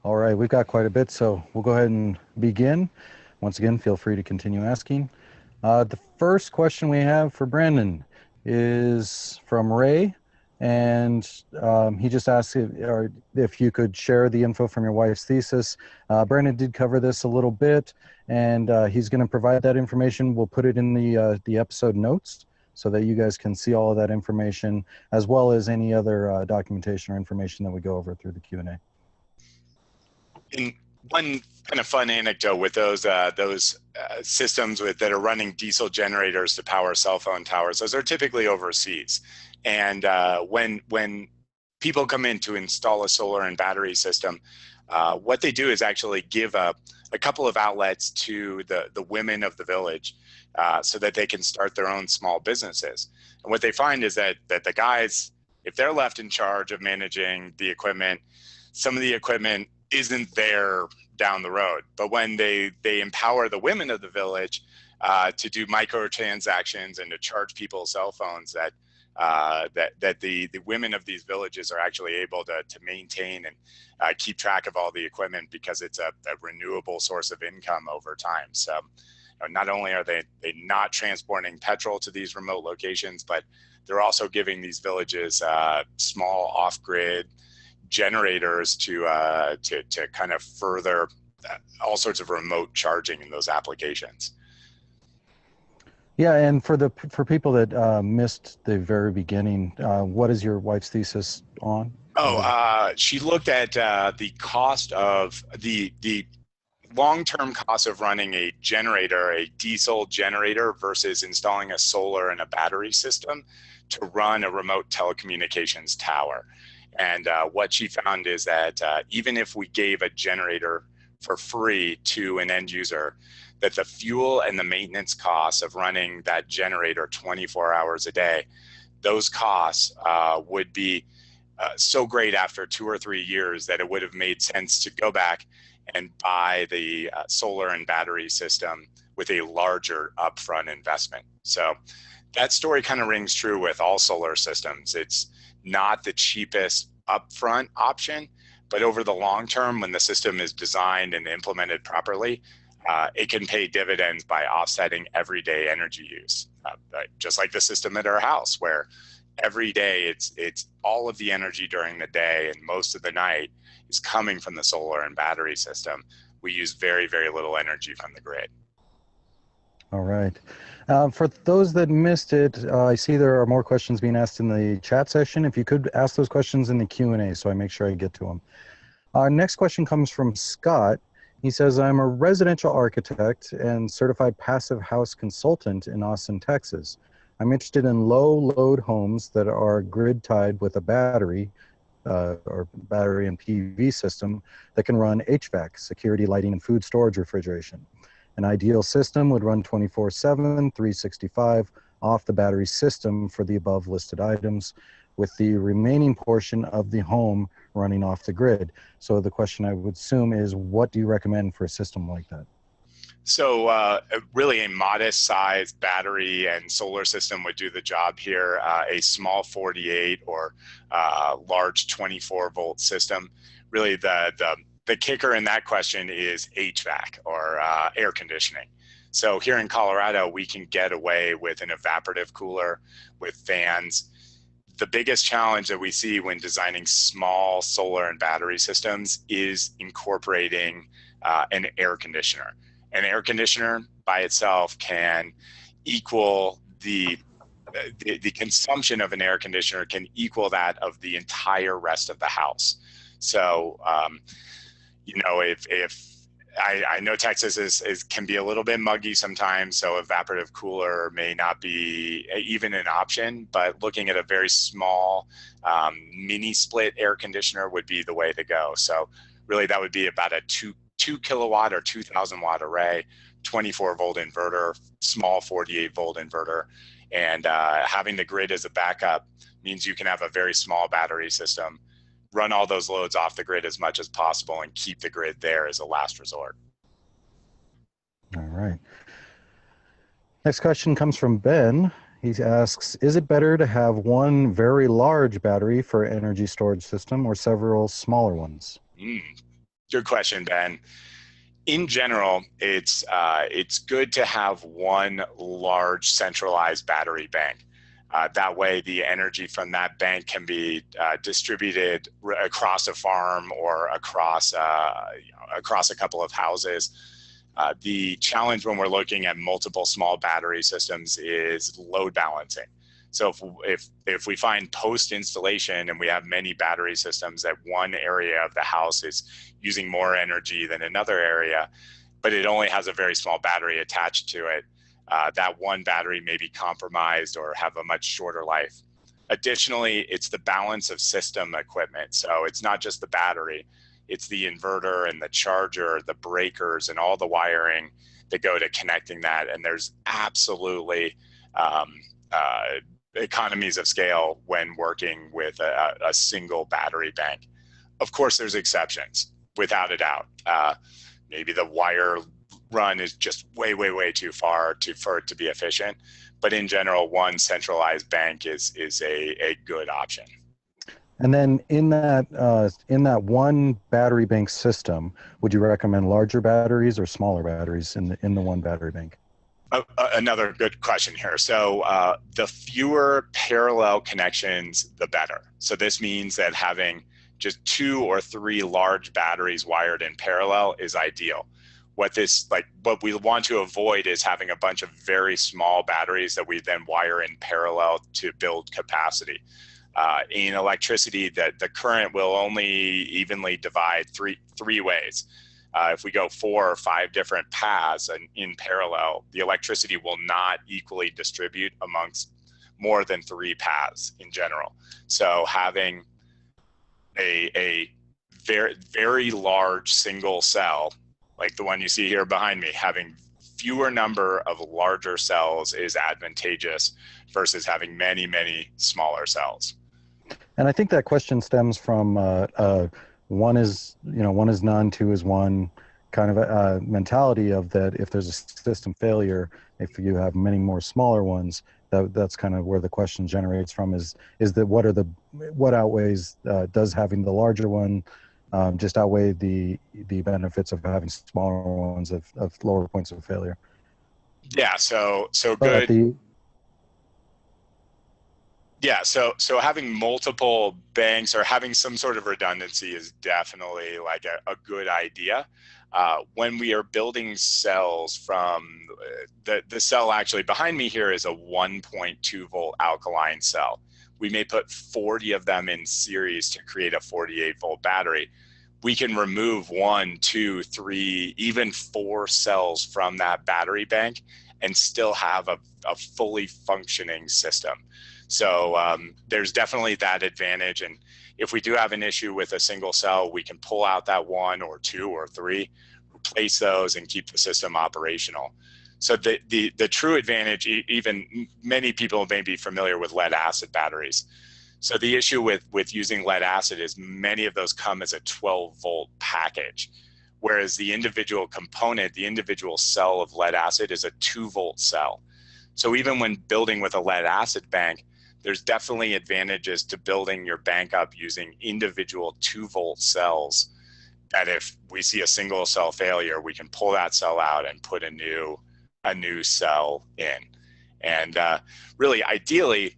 All right, we've got quite a bit, so we'll go ahead and begin. Once again, feel free to continue asking. The first question we have for Brandon is from Ray, and he just asked if you could share the info from your wife's thesis. Brandon did cover this a little bit, and he's going to provide that information. We'll put it in the episode notes so that you guys can see all of that information, as well as any other documentation or information that we go over through the Q&A. And one kind of fun anecdote with those systems that are running diesel generators to power cell phone towers, those are typically overseas. And when people come in to install a solar and battery system, what they do is actually give a couple of outlets to the women of the village so that they can start their own small businesses. And what they find is that the guys, if they're left in charge of managing the equipment, some of the equipment isn't there down the road. But when they empower the women of the village to do microtransactions and to charge people's cell phones, that the women of these villages are actually able to maintain and keep track of all the equipment, because it's a renewable source of income over time. So not only are they not transporting petrol to these remote locations, but they're also giving these villages small off-grid generators to kind of further all sorts of remote charging in those applications. Yeah, and for people that missed the very beginning, what is your wife's thesis on? She looked at the cost of the long-term cost of running a generator, a diesel generator, versus installing a solar and a battery system to run a remote telecommunications tower. And what she found is that even if we gave a generator for free to an end user, that the fuel and the maintenance costs of running that generator 24 hours a day, those costs would be so great after 2 or 3 years that it would have made sense to go back and buy the solar and battery system with a larger upfront investment. So that story kind of rings true with all solar systems. It's not the cheapest upfront option, but over the long term, when the system is designed and implemented properly, it can pay dividends by offsetting everyday energy use. Just like the system at our house, where every day it's all of the energy during the day and most of the night is coming from the solar and battery system. We use very, very little energy from the grid. All right. For those that missed it, I see there are more questions being asked in the chat session. If you could ask those questions in the Q&A so I make sure I get to them. Our next question comes from Scott. He says, I'm a residential architect and certified passive house consultant in Austin, Texas. I'm interested in low load homes that are grid tied with a battery or battery and PV system that can run HVAC, security lighting and food storage refrigeration. An ideal system would run 24/7, 365 off the battery system for the above listed items, with the remaining portion of the home running off the grid. So the question I would assume is, what do you recommend for a system like that? So really a modest sized battery and solar system would do the job here. A small 48 or large 24 volt system. Really the kicker in that question is HVAC or air conditioning. So here in Colorado, we can get away with an evaporative cooler with fans. The biggest challenge that we see when designing small solar and battery systems is incorporating an air conditioner. An air conditioner by itself can equal the consumption of an air conditioner can equal that of the entire rest of the house. So, you know, if I know Texas can be a little bit muggy sometimes, so evaporative cooler may not be even an option, but looking at a very small mini split air conditioner would be the way to go. So really that would be about a 2 kilowatt or 2,000 watt array, 24 volt inverter, small 48 volt inverter. And having the grid as a backup means you can have a very small battery system, run all those loads off the grid as much as possible, and keep the grid there as a last resort. All right. Next question comes from Ben. He asks, is it better to have one very large battery for energy storage system or several smaller ones? Good question, Ben. In general, it's good to have one large centralized battery bank. That way, the energy from that bank can be distributed across a farm or across a couple of houses. The challenge when we're looking at multiple small battery systems is load balancing. So if we find post installation and we have many battery systems that one area of the house is using more energy than another area, but it only has a very small battery attached to it, that one battery may be compromised or have a much shorter life. Additionally, it's the balance of system equipment. So it's not just the battery, it's the inverter and the charger, the breakers, and all the wiring that go to connecting that. And there's absolutely economies of scale when working with a single battery bank. Of course, there's exceptions, without a doubt. Maybe the wire run is just way too far for it to be efficient. But in general, one centralized bank is a good option. And then in that one battery bank system, would you recommend larger batteries or smaller batteries in the one battery bank? Another good question here. So the fewer parallel connections, the better. So this means that having just 2 or 3 large batteries wired in parallel is ideal. What we want to avoid is having a bunch of very small batteries that we then wire in parallel to build capacity. In electricity, the current will only evenly divide three ways. If we go 4 or 5 different paths in parallel, the electricity will not equally distribute amongst more than 3 paths in general. So having a very large single cell, like the one you see here behind me, having fewer number of larger cells is advantageous versus having many smaller cells. And I think that question stems from one is none, 2 is 1 kind of a mentality of that. If there's a system failure, if you have many more smaller ones, that's kind of where the question generates from, is that what outweighs, does having the larger one just outweigh the benefits of having smaller ones of lower points of failure? Yeah, so good. Yeah, so having multiple banks or having some sort of redundancy is definitely like a good idea. When we are building cells from the cell actually behind me here is a 1.2 volt alkaline cell. We may put 40 of them in series to create a 48 volt battery. We can remove 1, 2, 3, even 4 cells from that battery bank and still have a fully functioning system. So there's definitely that advantage. And if we do have an issue with a single cell, we can pull out that 1 or 2 or 3, replace those, and keep the system operational. So the true advantage, even many people may be familiar with lead acid batteries. So the issue with using lead acid is many of those come as a 12 volt package, whereas the individual component, the individual cell of lead acid is a 2 volt cell. So even when building with a lead acid bank, there's definitely advantages to building your bank up using individual 2 volt cells, that if we see a single cell failure, we can pull that cell out and put a new cell in. And really, ideally,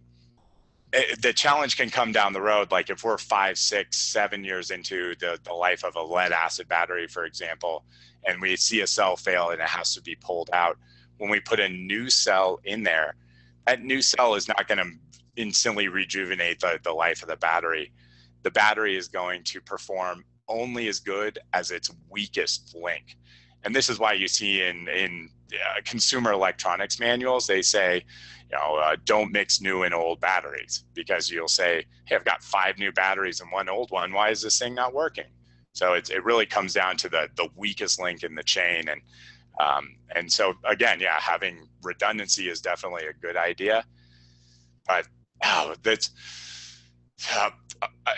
the challenge can come down the road. Like if we're 5, 6, 7 years into the life of a lead acid battery, for example, and we see a cell fail and it has to be pulled out, when we put a new cell in there, that new cell is not going to instantly rejuvenate the life of the battery. The battery is going to perform only as good as its weakest link. And this is why you see in consumer electronics manuals, they say, don't mix new and old batteries, because you'll say, hey, I've got 5 new batteries and 1 old one. Why is this thing not working? So it really comes down to the weakest link in the chain. And so again, yeah, having redundancy is definitely a good idea, but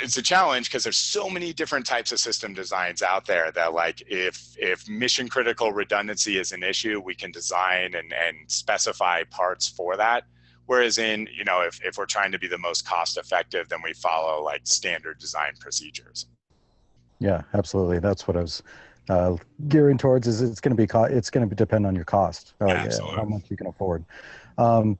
it's a challenge because there's so many different types of system designs out there that, like, if mission critical redundancy is an issue, we can design and specify parts for that. Whereas if we're trying to be the most cost effective, then we follow like standard design procedures. Yeah, absolutely. That's what I was gearing towards. Is it's going to be it's going to depend on your cost, yeah, how Absolutely. much you can afford. Um,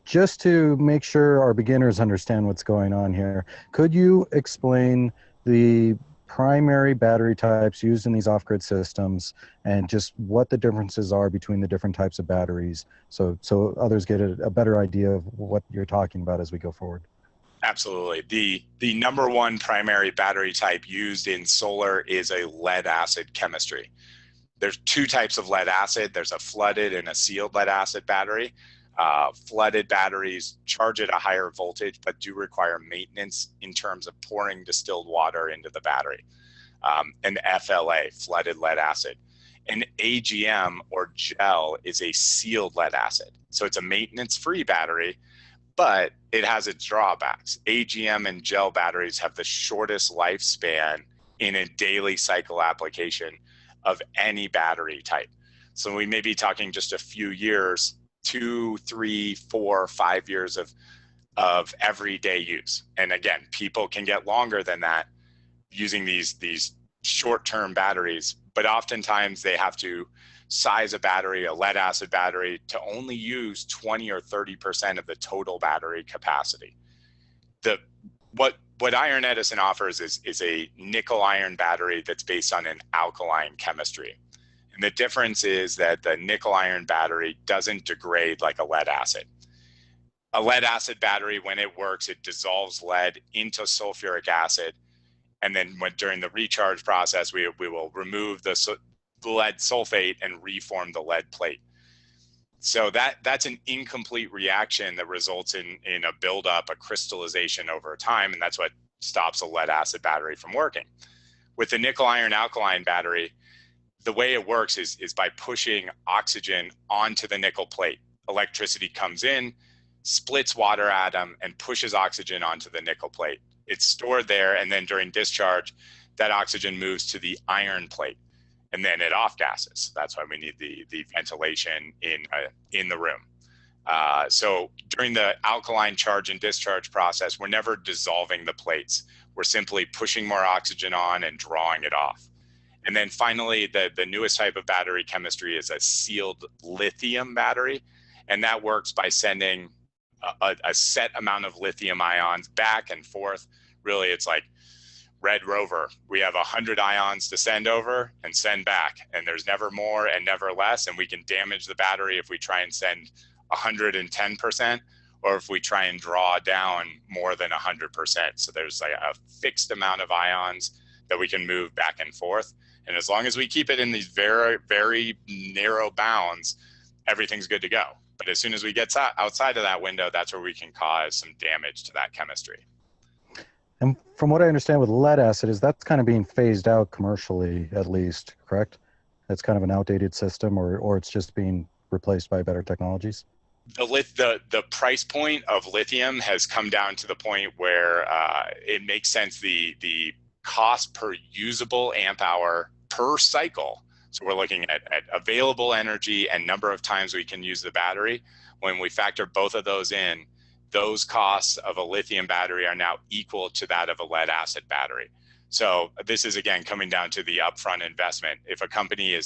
just to make sure our beginners understand what's going on here, could you explain the primary battery types used in these off-grid systems and just what the differences are between the different types of batteries, so others get a better idea of what you're talking about as we go forward? Absolutely. The number one primary battery type used in solar is a lead acid chemistry. There's two types of lead acid. There's a flooded and a sealed lead acid battery. Flooded batteries charge at a higher voltage, but do require maintenance in terms of pouring distilled water into the battery. An FLA, flooded lead acid. An AGM or gel is a sealed lead acid. So it's a maintenance-free battery, but it has its drawbacks. AGM and gel batteries have the shortest lifespan in a daily cycle application of any battery type. So we may be talking just a few years, 2, 3, 4, 5 years of everyday use. And again, people can get longer than that using these short-term batteries, but oftentimes they have to size a battery, a lead acid battery, to only use 20 or 30% of the total battery capacity. What Iron Edison offers is a nickel iron battery that's based on an alkaline chemistry. And the difference is that the nickel iron battery doesn't degrade like a lead acid. A lead acid battery, when it works, it dissolves lead into sulfuric acid. And then during the recharge process, we will remove the lead sulfate and reform the lead plate. So that's an incomplete reaction that results in a buildup, a crystallization over time, and that's what stops a lead acid battery from working. With the nickel iron alkaline battery, the way it works is by pushing oxygen onto the nickel plate. Electricity comes in, splits water atom, and pushes oxygen onto the nickel plate. It's stored there, and then during discharge, that oxygen moves to the iron plate, and then it off gases. That's why we need the ventilation in the room. So during the alkaline charge and discharge process, we're never dissolving the plates. We're simply pushing more oxygen on and drawing it off. And then finally, the newest type of battery chemistry is a sealed lithium battery, and that works by sending a set amount of lithium ions back and forth. Really, it's like Red Rover. We have 100 ions to send over and send back, and there's never more and never less, and we can damage the battery if we try and send 110%, or if we try and draw down more than 100%. So there's like a fixed amount of ions that we can move back and forth. And as long as we keep it in these very, very narrow bounds, everything's good to go. But as soon as we get outside of that window, that's where we can cause some damage to that chemistry. And from what I understand with lead acid, is that's kind of being phased out commercially, at least, correct? It's kind of an outdated system, or it's just being replaced by better technologies? The price point of lithium has come down to the point where it makes sense. The cost per usable amp hour per cycle. So we're looking at available energy and number of times we can use the battery. When we factor both of those in, those costs of a lithium battery are now equal to that of a lead acid battery. So this is, again, coming down to the upfront investment. If a company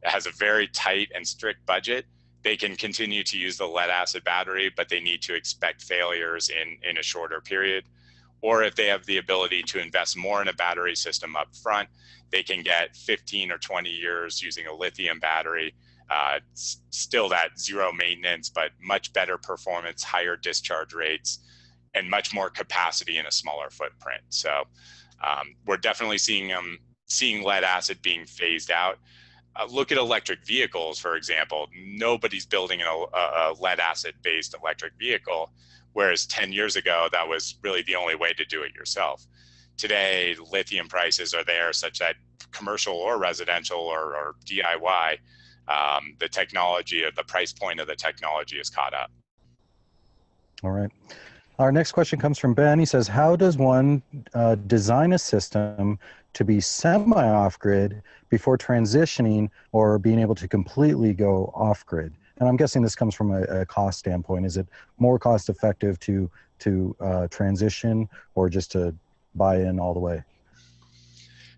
has a very tight and strict budget, they can continue to use the lead acid battery, but they need to expect failures in a shorter period. Or if they have the ability to invest more in a battery system up front, they can get 15 or 20 years using a lithium battery. Still that zero maintenance, but much better performance, higher discharge rates, and much more capacity in a smaller footprint. So we're definitely seeing lead acid being phased out. Look at electric vehicles, for example. Nobody's building a lead acid based electric vehicle, whereas 10 years ago, that was really the only way to do it yourself. Today, lithium prices are there such that commercial or residential or DIY, the technology or the price point of the technology is caught up. All right. Our next question comes from Ben. He says, how does one design a system to be semi-off-grid before transitioning or being able to completely go off-grid? And I'm guessing this comes from a cost standpoint. Is it more cost-effective to transition or just to buy in all the way?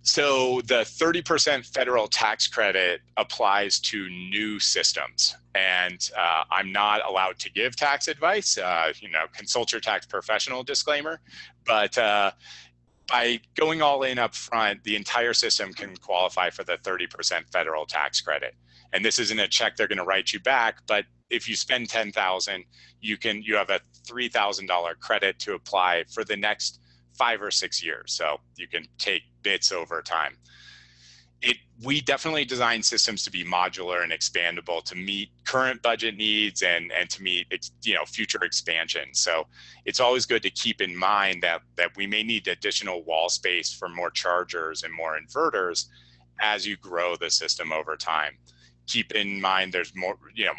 So the 30% federal tax credit applies to new systems, and I'm not allowed to give tax advice. Consult your tax professional disclaimer, but by going all in up front, the entire system can qualify for the 30% federal tax credit. And this isn't a check they're going to write you back, but if you spend $10,000, you have a $3,000 credit to apply for the next 5 or 6 years. So you can take bits over time. We definitely design systems to be modular and expandable to meet current budget needs and to meet future expansion. So it's always good to keep in mind that we may need additional wall space for more chargers and more inverters as you grow the system over time. Keep in mind there's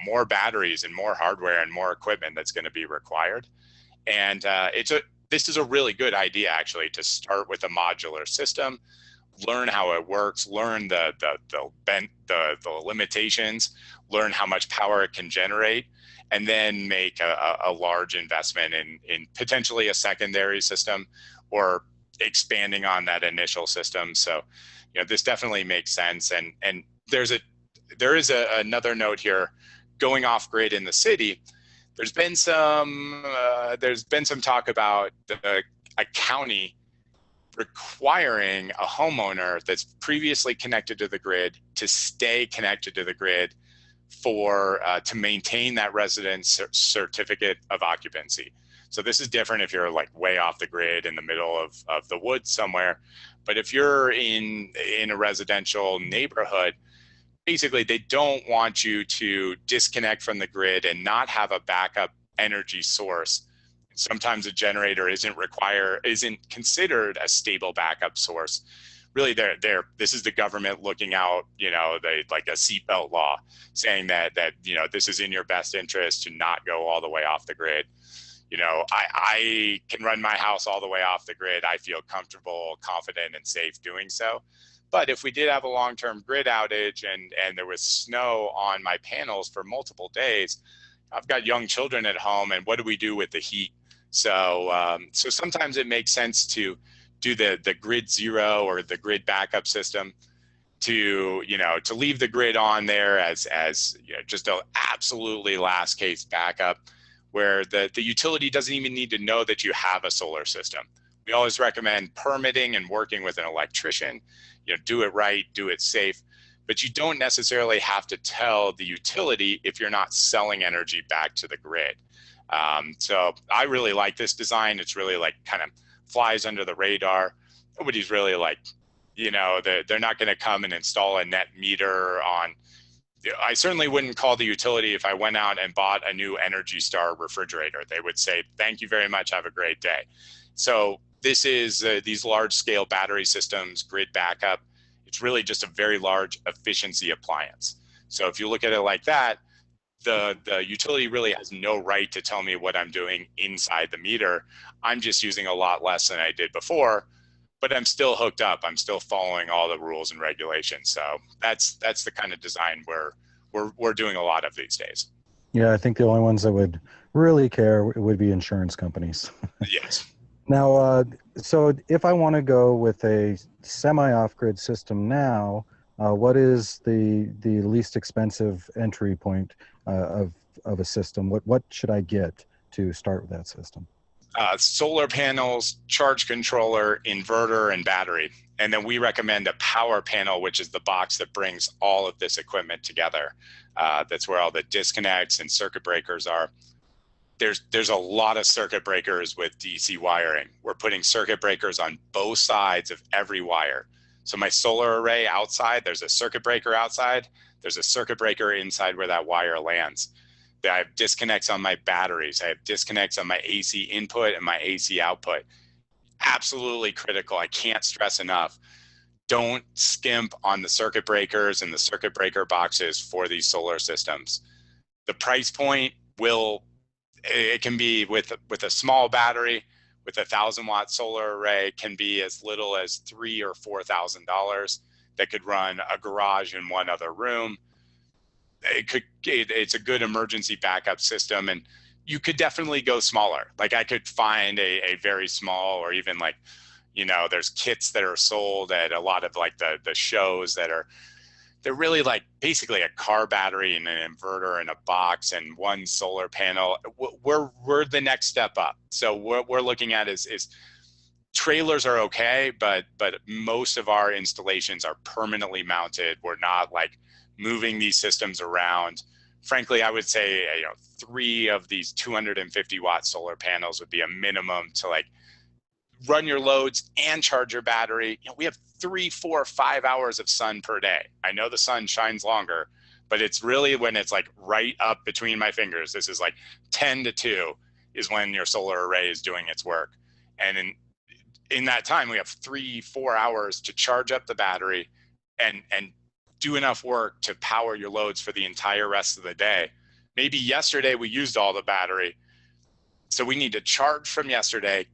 more batteries and more hardware and more equipment that's going to be required. And this is a really good idea, actually, to start with a modular system, learn how it works, learn the limitations, learn how much power it can generate, and then make a large investment in potentially a secondary system or expanding on that initial system. So, this definitely makes sense. And there is another note here, going off grid in the city. There's been some talk about a county requiring a homeowner that's previously connected to the grid to stay connected to the grid to maintain that residence certificate of occupancy. So this is different if you're like way off the grid in the middle of the woods somewhere. But if you're in a residential neighborhood, basically they don't want you to disconnect from the grid and not have a backup energy source. Sometimes a generator isn't considered a stable backup source. Really, this is the government looking out, like a seatbelt law, saying that this is in your best interest to not go all the way off the grid. I can run my house all the way off the grid. I feel comfortable, confident, and safe doing so. But if we did have a long-term grid outage and there was snow on my panels for multiple days, I've got young children at home, and what do we do with the heat? So sometimes it makes sense to do the grid zero or the grid backup system to leave the grid on there as just an absolutely last case backup, where the utility doesn't even need to know that you have a solar system. We always recommend permitting and working with an electrician. Do it right, do it safe, but you don't necessarily have to tell the utility if you're not selling energy back to the grid. So I really like this design. It's really kind of flies under the radar. Nobody's really they're not going to come and install a net meter on. I certainly wouldn't call the utility if I went out and bought a new Energy Star refrigerator. They would say, thank you very much, have a great day. So this is these large scale battery systems, grid backup. It's really just a very large efficiency appliance. So if you look at it like that, the utility really has no right to tell me what I'm doing inside the meter. I'm just using a lot less than I did before, but I'm still hooked up. I'm still following all the rules and regulations. So that's the kind of design we're doing a lot of these days. Yeah, I think the only ones that would really care would be insurance companies. Yes. Now, so if I want to go with a semi-off-grid system now, what is the least expensive entry point of a system? What should I get to start with that system? Solar panels, charge controller, inverter, and battery. And then we recommend a power panel, which is the box that brings all of this equipment together. That's where all the disconnects and circuit breakers are. There's a lot of circuit breakers with DC wiring. We're putting circuit breakers on both sides of every wire. So my solar array outside, there's a circuit breaker outside. There's a circuit breaker inside where that wire lands. I have disconnects on my batteries. I have disconnects on my AC input and my AC output. Absolutely critical. I can't stress enough. Don't skimp on the circuit breakers and the circuit breaker boxes for these solar systems. The price point it can be with a small battery, with a 1,000-watt solar array, can be as little as $3,000 or $4,000 that could run a garage in one other room. It's a good emergency backup system, and you could definitely go smaller. Like I could find a very small or even You know, there's kits that are sold at a lot of like the shows that are, they're really like basically a car battery and an inverter in a box and one solar panel. We're the next step up. So what we're looking at is trailers are okay, but most of our installations are permanently mounted. We're not like moving these systems around. Frankly, I would say, you know, 3 of these 250 watt solar panels would be a minimum to like run your loads and charge your battery. You know, we have 3, 4, 5 hours of sun per day. I know the sun shines longer, but it's really when it's like right up between my fingers. This is like 10 to 2 is when your solar array is doing its work. And in that time, we have 3, 4 hours to charge up the battery and do enough work to power your loads for the entire rest of the day. Maybe yesterday we used all the battery, so we need to charge from yesterday,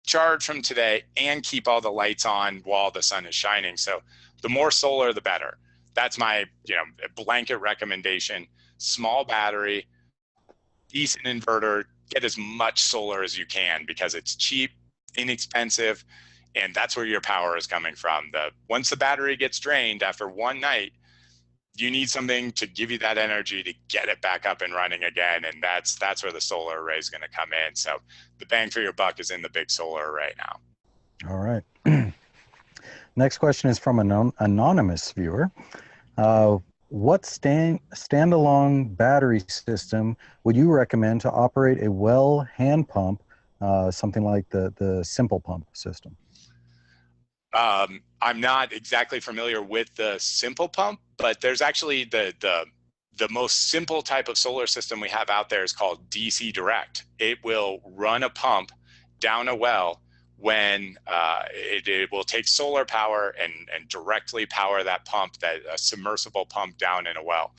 charge from today, and keep all the lights on while the sun is shining. So the more solar, the better. That's my, you know, blanket recommendation. Small battery, decent inverter, get as much solar as you can because it's cheap, inexpensive, and that's where your power is coming from. Once the battery gets drained after one night, you need something to give you that energy to get it back up and running again, and that's where the solar array is going to come in. So the bang for your buck is in the big solar array now. All right. Next question is from an anonymous viewer. What standalone battery system would you recommend to operate a well hand pump, something like the simple pump system? I'm not exactly familiar with the simple pump, but there's actually the most simple type of solar system we have out there is called DC direct. It will run a pump down a well when it will take solar power and directly power that pump, a submersible pump down in a well.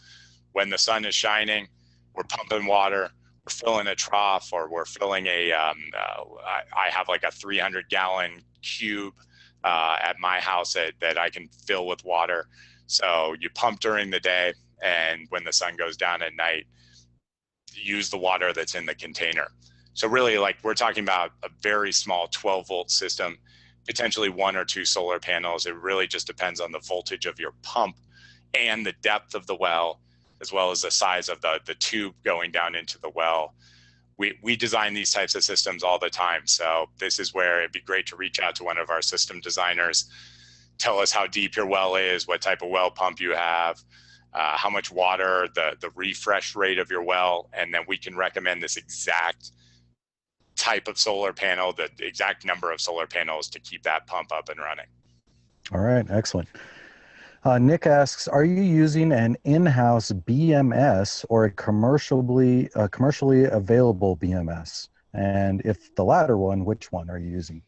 When the sun is shining, we're pumping water, we're filling a trough, or we're filling I have like a 300-gallon cube at my house that I can fill with water. So you pump during the day, and when the sun goes down at night, use the water that's in the container. So really, like, we're talking about a very small 12-volt system, potentially 1 or 2 solar panels. It really just depends on the voltage of your pump and the depth of the well, as well as the size of the tube going down into the well. We design these types of systems all the time. So this is where it'd be great to reach out to one of our system designers, tell us how deep your well is, what type of well pump you have, how much water, the refresh rate of your well, and then we can recommend this exact type of solar panel, the exact number of solar panels to keep that pump up and running. All right, excellent. Nick asks, are you using an in-house BMS or a commercially available BMS? And if the latter one, which one are you using?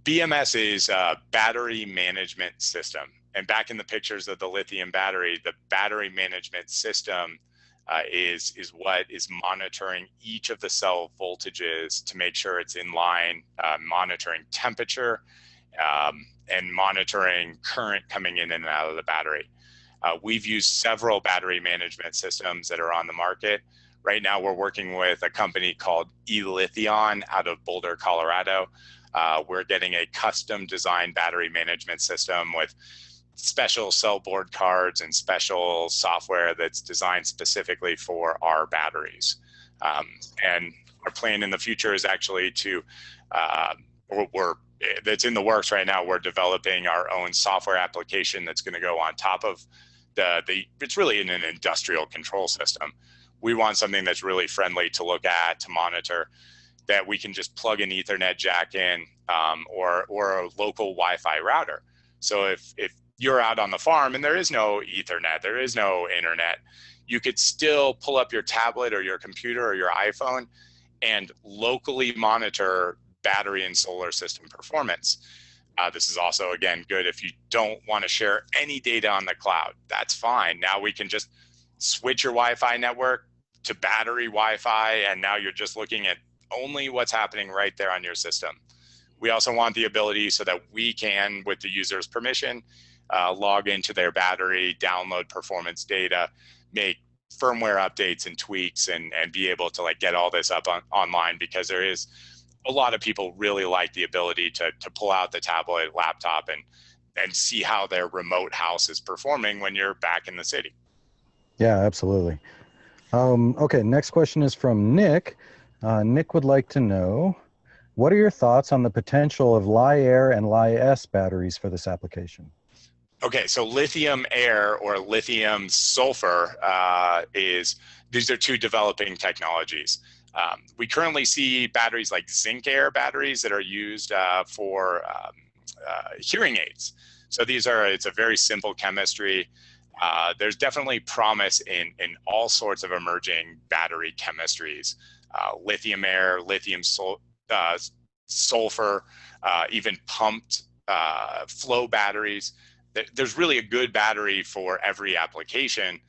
BMS is a battery management system. And back in the pictures of the lithium battery, the battery management system is what is monitoring each of the cell voltages to make sure it's in line, monitoring temperature, and monitoring current coming in and out of the battery. We've used several battery management systems that are on the market. Right now, we're working with a company called Lithium out of Boulder, Colorado. We're getting a custom designed battery management system with special cell board cards and special software that's designed specifically for our batteries. And our plan in the future is actually to, that's in the works right now. We're developing our own software application that's going to go on top of it's really in an industrial control system. We want something that's really friendly to look at, to monitor, that we can just plug an Ethernet jack in, or a local Wi-Fi router. So if you're out on the farm and there is no Ethernet, there is no internet, you could still pull up your tablet or your computer or your iPhone and locally monitor battery and solar system performance. This is also, again, good if you don't want to share any data on the cloud. That's fine. Now we can just switch your Wi-Fi network to battery Wi-Fi, and now you're just looking at only what's happening right there on your system. We also want the ability so that we can, with the user's permission, log into their battery, download performance data, make firmware updates and tweaks, and be able to like get all this up online, because there is a lot of people really like the ability to pull out the tablet, laptop, and see how their remote house is performing when you're back in the city. Yeah, absolutely. Okay, next question is from Nick. Nick would like to know, what are your thoughts on the potential of LiAir and LiS batteries for this application? Okay, so lithium air or lithium sulfur these are two developing technologies. We currently see batteries like zinc air batteries that are used for hearing aids. So it's a very simple chemistry. There's definitely promise in all sorts of emerging battery chemistries. Lithium air, lithium sulfur, even pumped flow batteries. There's really a good battery for every application.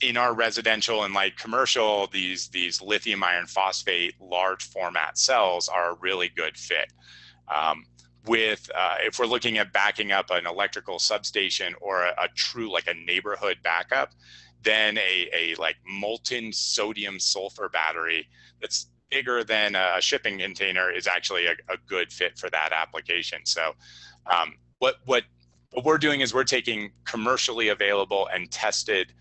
In our residential and light commercial, these lithium iron phosphate large format cells are a really good fit. If we're looking at backing up an electrical substation or a true like a neighborhood backup, then a like molten sodium sulfur battery that's bigger than a shipping container is actually a good fit for that application. So what we're doing is we're taking commercially available and tested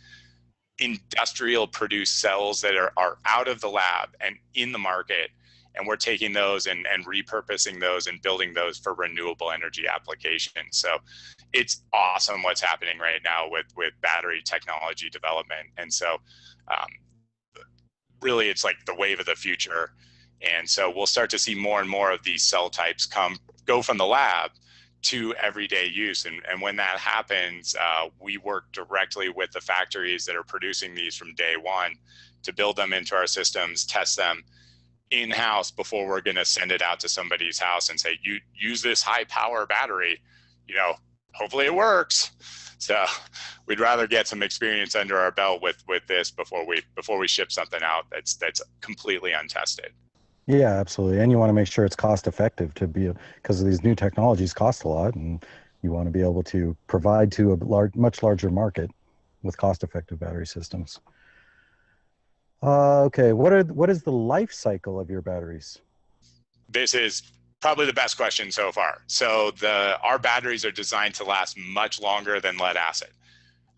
industrial produced cells that are out of the lab and in the market, and we're taking those and repurposing those and building those for renewable energy applications. So it's awesome what's happening right now with battery technology development. And so really it's like the wave of the future. And so we'll start to see more and more of these cell types go from the lab to everyday use. And when that happens, we work directly with the factories that are producing these from day one to build them into our systems, test them in-house before we're going to send it out to somebody's house and say, you use this high power battery, hopefully it works. So we'd rather get some experience under our belt with this before we ship something out that's completely untested. Yeah, absolutely. And you want to make sure it's cost effective because these new technologies cost a lot, and you want to be able to provide to a much larger market with cost effective battery systems. Okay, what is the life cycle of your batteries? This is probably the best question so far. So our batteries are designed to last much longer than lead acid.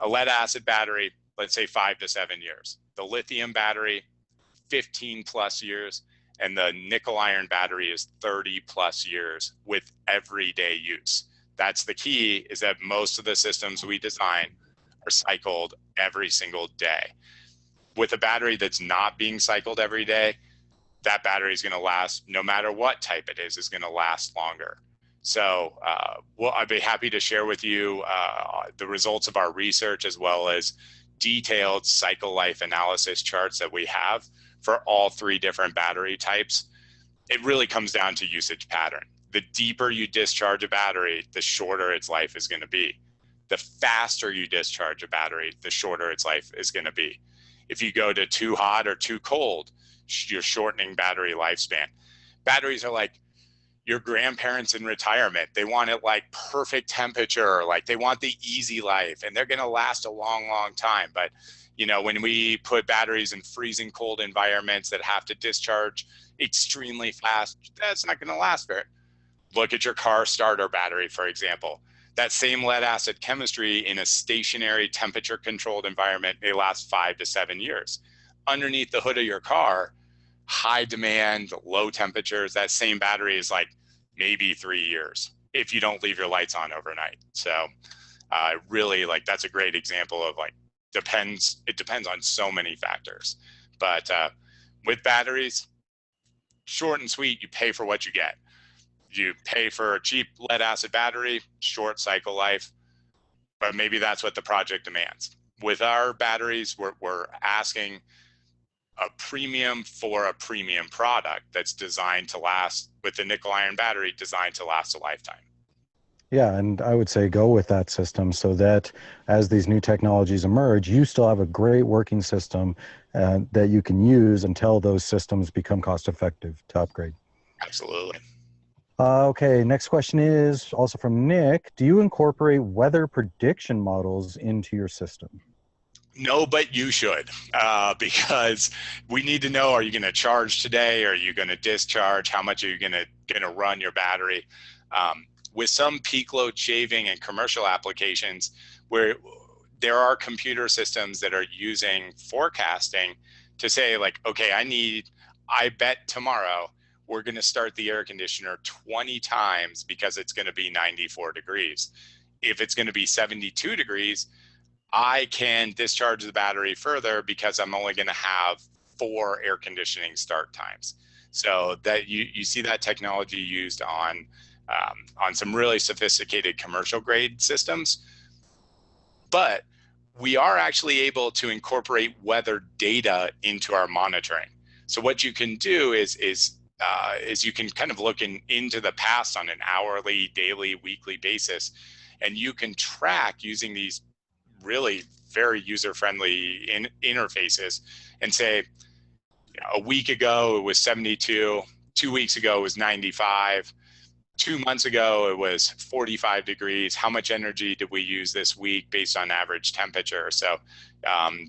A lead acid battery, let's say 5 to 7 years. The lithium battery, 15 plus years. And the nickel iron battery is 30 plus years with everyday use. That's the key, is that most of the systems we design are cycled every single day. With a battery that's not being cycled every day, that battery is going to last, no matter what type it is going to last longer. So I'd be happy to share with you the results of our research, as well as detailed cycle life analysis charts that we have for all 3 different battery types. It really comes down to usage pattern. The deeper you discharge a battery, the shorter its life is going to be. The faster you discharge a battery, the shorter its life is going to be. If you go to too hot or too cold, you're shortening battery lifespan. Batteries are like your grandparents in retirement. They want it like perfect temperature, like they want the easy life, and they're going to last a long, long time. But when we put batteries in freezing cold environments that have to discharge extremely fast, that's not going to last very. Look at your car starter battery, for example. That same lead acid chemistry in a stationary temperature controlled environment may last 5 to 7 years. Underneath the hood of your car, high demand, low temperatures, that same battery is like maybe 3 years if you don't leave your lights on overnight. So really, like, that's a great example of it depends on so many factors. But with batteries, short and sweet, you pay for what you get. You pay for a cheap lead acid battery, short cycle life, but maybe that's what the project demands. With our batteries, we're asking a premium for a premium product that's designed to last, with the nickel iron battery designed to last a lifetime. Yeah, and I would say go with that system so that as these new technologies emerge, you still have a great working system that you can use until those systems become cost effective to upgrade. Absolutely. Okay, next question is also from Nick. Do you incorporate weather prediction models into your system? No, but you should, because we need to know, are you going to charge today? Are you going to discharge? How much are you going to run your battery? With some peak load shaving and commercial applications where there are computer systems that are using forecasting to say like, okay, I bet tomorrow we're going to start the air conditioner 20 times because it's going to be 94 degrees. If it's going to be 72 degrees, I can discharge the battery further because I'm only going to have 4 air conditioning start times. So that you see that technology used on some really sophisticated commercial grade systems. But we are actually able to incorporate weather data into our monitoring. So what you can do is you can kind of look into the past on an hourly, daily, weekly basis, and you can track using these really very user-friendly interfaces and say, a week ago it was 72, 2 weeks ago it was 95, 2 months ago it was 45 degrees. How much energy did we use this week based on average temperature? So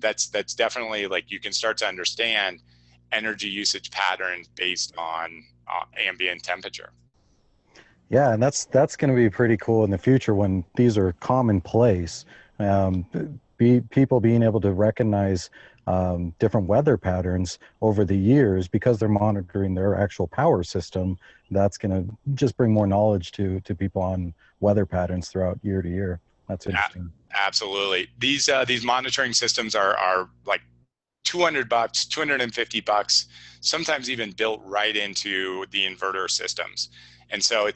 that's definitely, like, you can start to understand energy usage patterns based on ambient temperature. Yeah, and that's going to be pretty cool in the future when these are commonplace. People being able to recognize different weather patterns over the years because they're monitoring their actual power system. That's going to just bring more knowledge to people on weather patterns throughout year to year. That's interesting. Absolutely. These monitoring systems are like $200, $250, sometimes even built right into the inverter systems. And so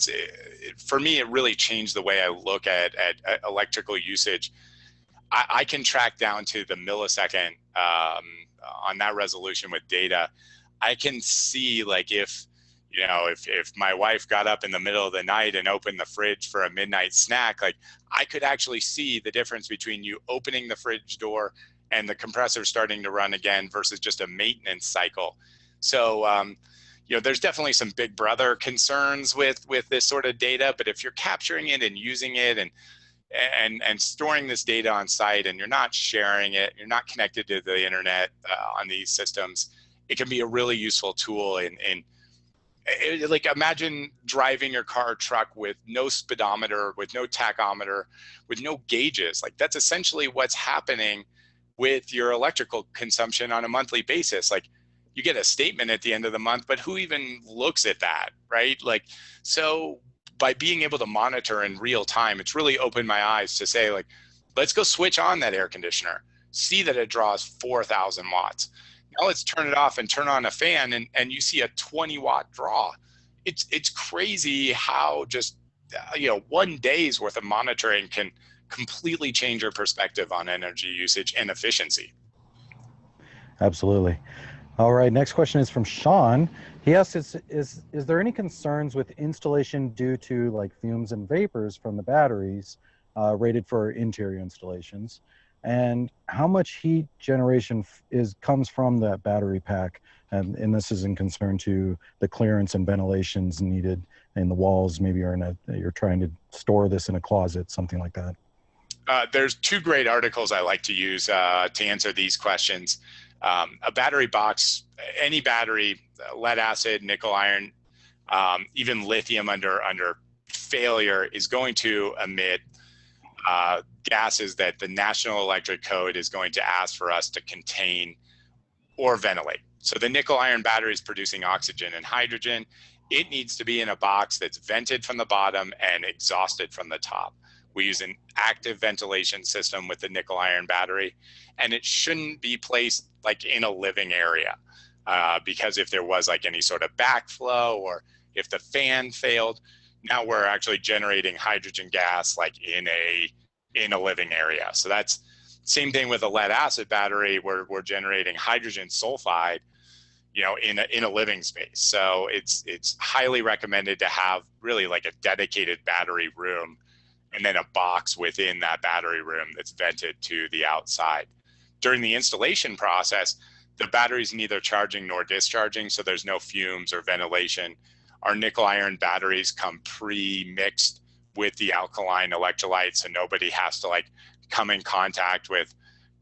for me, it really changed the way I look at electrical usage. I can track down to the millisecond on that resolution with data. I can see, like, if my wife got up in the middle of the night and opened the fridge for a midnight snack, like, I could actually see the difference between you opening the fridge door and the compressor starting to run again versus just a maintenance cycle. So, there's definitely some big brother concerns with this sort of data, but if you're capturing it and using it and storing this data on site, and you're not sharing it, you're not connected to the internet on these systems, it can be a really useful tool. Like, imagine driving your car or truck with no speedometer, with no tachometer, with no gauges. Like, that's essentially what's happening with your electrical consumption on a monthly basis. Like, you get a statement at the end of the month, but who even looks at that, right? Like, so by being able to monitor in real time, it's really opened my eyes to say, like, let's go switch on that air conditioner, see that it draws 4,000 watts. Now let's turn it off and turn on a fan, and you see a 20-watt draw. It's crazy how just 1 day's worth of monitoring can completely change your perspective on energy usage and efficiency. Absolutely. All right, next question is from Sean. He asks, is there any concerns with installation due to, like, fumes and vapors from the batteries rated for interior installations? And how much heat generation comes from that battery pack? And this is in concern to the clearance and ventilations needed in the walls. Maybe you're trying to store this in a closet, something like that. There's 2 great articles I like to use to answer these questions. A battery box, any battery, lead acid, nickel iron, even lithium under failure is going to emit gases that the National Electric Code is going to ask for us to contain or ventilate. So the nickel iron battery is producing oxygen and hydrogen. It needs to be in a box that's vented from the bottom and exhausted from the top. We use an active ventilation system with the nickel iron battery, and it shouldn't be placed like in a living area because if there was like any sort of backflow or if the fan failed, now we're actually generating hydrogen gas like in a living area. So that's same thing with a lead acid battery where we're generating hydrogen sulfide, in a living space. So it's highly recommended to have really like a dedicated battery room and then a box within that battery room that's vented to the outside. During the installation process, the battery's neither charging nor discharging, so there's no fumes or ventilation. Our nickel iron batteries come pre-mixed with the alkaline electrolytes, so nobody has to like come in contact with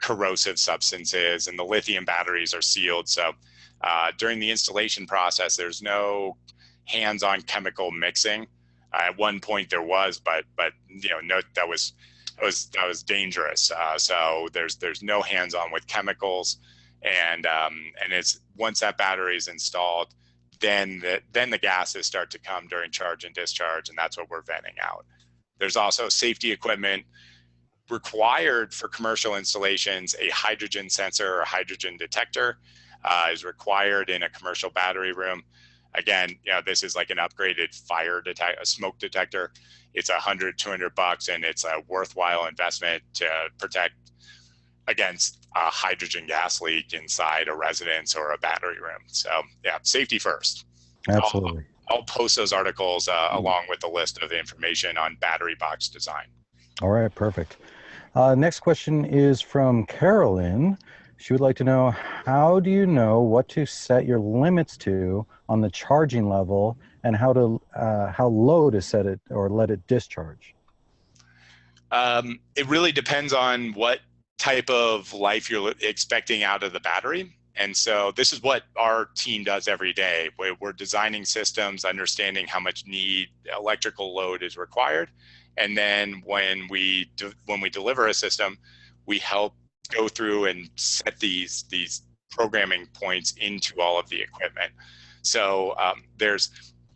corrosive substances, and the lithium batteries are sealed. So during the installation process, there's no hands-on chemical mixing. At one point there was, but no, that was dangerous. So there's no hands-on with chemicals, and it's once that battery is installed, then the gases start to come during charge and discharge, and that's what we're venting out. There's also safety equipment required for commercial installations. A hydrogen sensor or hydrogen detector is required in a commercial battery room. Again, this is like an upgraded a smoke detector. It's $100-200, and it's a worthwhile investment to protect against a hydrogen gas leak inside a residence or a battery room. So yeah, safety first. Absolutely. I'll post those articles along with the list of information on battery box design. All right, perfect. Next question is from Carolyn. She would like to know, how do you know what to set your limits to on the charging level, and how low to set it or let it discharge? It really depends on what type of life you're expecting out of the battery. And so this is what our team does every day. We're designing systems, understanding how much electrical load is required. And then when we deliver a system, we help go through and set these programming points into all of the equipment. So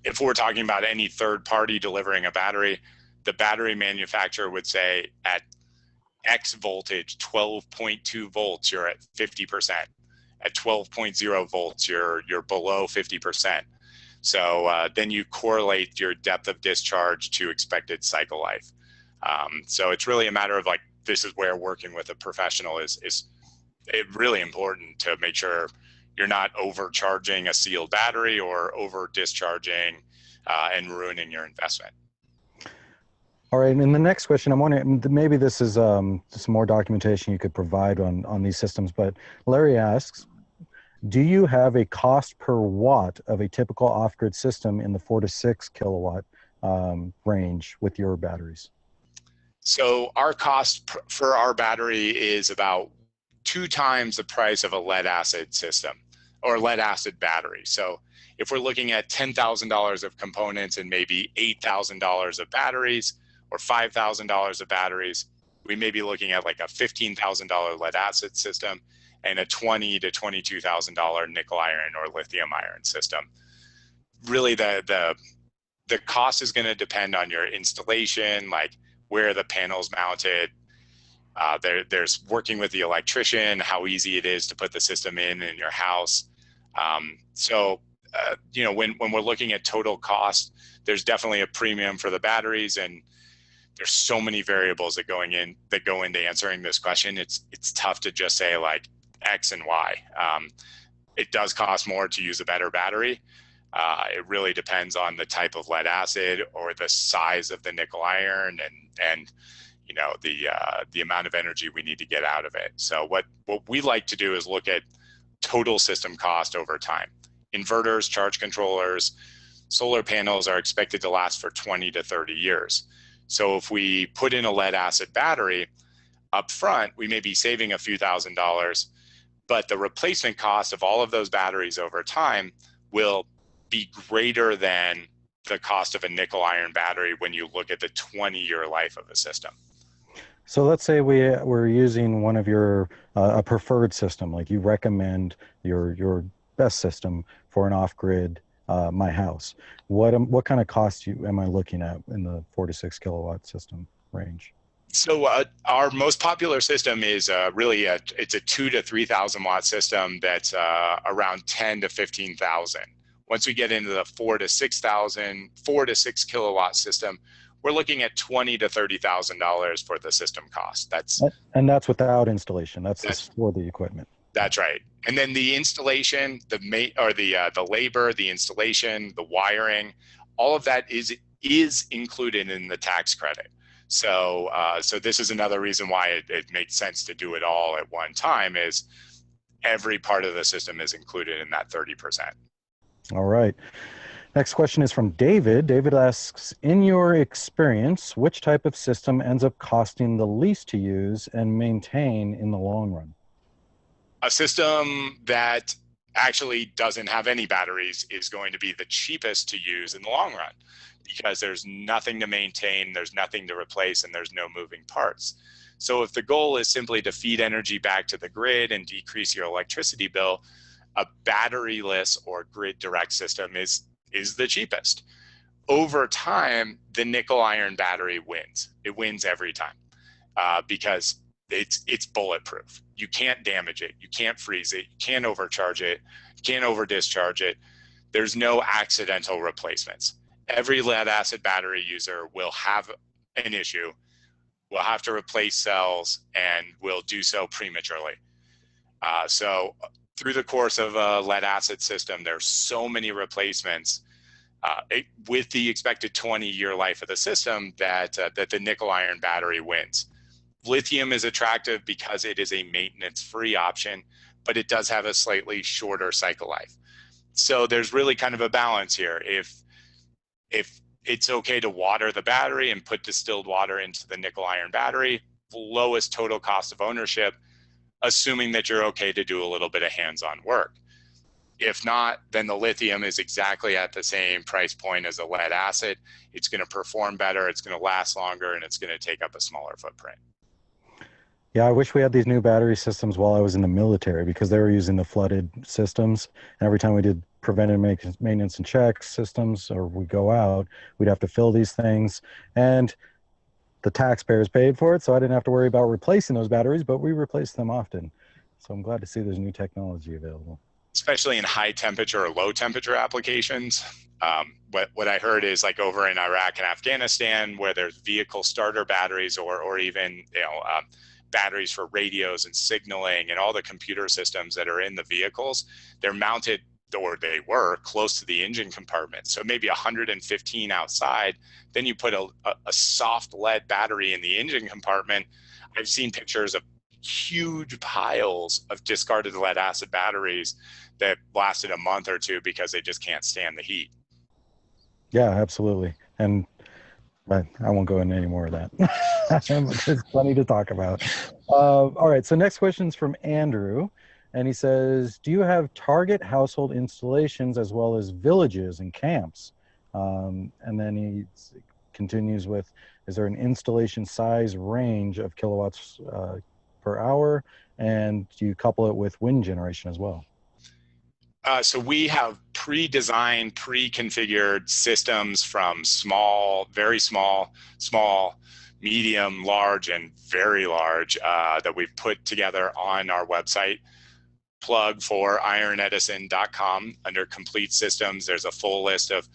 if we're talking about any third party delivering a battery, the battery manufacturer would say at X voltage, 12.2 volts, you're at 50%. At 12.0 volts, you're below 50%. So then you correlate your depth of discharge to expected cycle life. So it's really a matter of this is where working with a professional is really important to make sure you're not overcharging a sealed battery or over discharging and ruining your investment. All right, and the next question, I'm wondering, maybe this is some more documentation you could provide on these systems, but Larry asks, do you have a cost per watt of a typical off-grid system in the 4 to 6 kilowatt range with your batteries? So our cost for our battery is about 2 times the price of a lead acid system or lead acid battery. So if we're looking at $10,000 of components and maybe $8,000 of batteries or $5,000 of batteries, we may be looking at like a $15,000 lead acid system and a $20,000 to $22,000 nickel iron or lithium iron system. Really, the cost is going to depend on your installation, like where the panel's mounted. There's working with the electrician, how easy it is to put the system in your house. When we're looking at total cost, there's definitely a premium for the batteries, and there's so many variables that go into answering this question. It's tough to just say like X and Y. It does cost more to use a better battery. It really depends on the type of lead acid or the size of the nickel iron and the amount of energy we need to get out of it. So what we like to do is look at total system cost over time. Inverters, charge controllers, solar panels are expected to last for 20 to 30 years. So if we put in a lead acid battery up front, we may be saving a few $1,000s, but the replacement cost of all of those batteries over time will be greater than the cost of a nickel iron battery when you look at the 20-year life of the system. So let's say we're using one of your a preferred system, like you recommend your best system for an off-grid my house. What kind of cost am I looking at in the 4 to 6 kilowatt system range? So our most popular system is it's a 2 to 3,000 watt system that's around 10 to 15,000. Once we get into the 4 to 6 kilowatt system, we're looking at $20,000 to $30,000 for the system cost. That's without installation. That's just for the equipment. That's right. And then the installation, the labor, the installation, the wiring, all of that is included in the tax credit. So this is another reason why it makes sense to do it all at one time, is every part of the system is included in that 30%. All right. Next question is from David. David asks, in your experience, which type of system ends up costing the least to use and maintain in the long run? A system that actually doesn't have any batteries is going to be the cheapest to use in the long run, because there's nothing to maintain, there's nothing to replace, and there's no moving parts. So if the goal is simply to feed energy back to the grid and decrease your electricity bill, a batteryless or grid direct system is the cheapest. Over time, the nickel iron battery wins. It wins every time because it's bulletproof. You can't damage it. You can't freeze it. You can't overcharge it. You can't over discharge it. There's no accidental replacements. Every lead acid battery user will have an issue, will have to replace cells, and will do so prematurely. So through the course of a lead acid system, there's so many replacements with the expected 20-year life of the system that the nickel iron battery wins. Lithium is attractive because it is a maintenance-free option, but it does have a slightly shorter cycle life. So there's really kind of a balance here. If it's okay to water the battery and put distilled water into the nickel iron battery, lowest total cost of ownership, assuming that you're okay to do a little bit of hands-on work. If not, then the lithium is exactly at the same price point as a lead acid. It's going to perform better, it's going to last longer, and it's going to take up a smaller footprint. Yeah, I wish we had these new battery systems while I was in the military, because they were using the flooded systems. And every time we did preventive maintenance and check systems, or we go out, we'd have to fill these things. And the taxpayers paid for it, so I didn't have to worry about replacing those batteries, but we replaced them often. So I'm glad to see there's new technology available. Especially in high temperature or low temperature applications. What I heard is like over in Iraq and Afghanistan, where there's vehicle starter batteries or even batteries for radios and signaling and all the computer systems that are in the vehicles, they're mounted, or they were, close to the engine compartment. So maybe 115 outside, then you put a soft lead battery in the engine compartment. I've seen pictures of huge piles of discarded lead acid batteries that lasted a month or two because they just can't stand the heat. Yeah, absolutely. And I won't go into any more of that. There's plenty to talk about. All right, so next question is from Andrew. And he says, do you have target household installations as well as villages and camps? And then he continues with, is there an installation size range of kilowatts per hour? And do you couple it with wind generation as well? So we have pre-designed, pre-configured systems from small, very small, medium, large, and very large that we've put together on our website. Plug for ironedison.com. Under complete systems, there's a full list of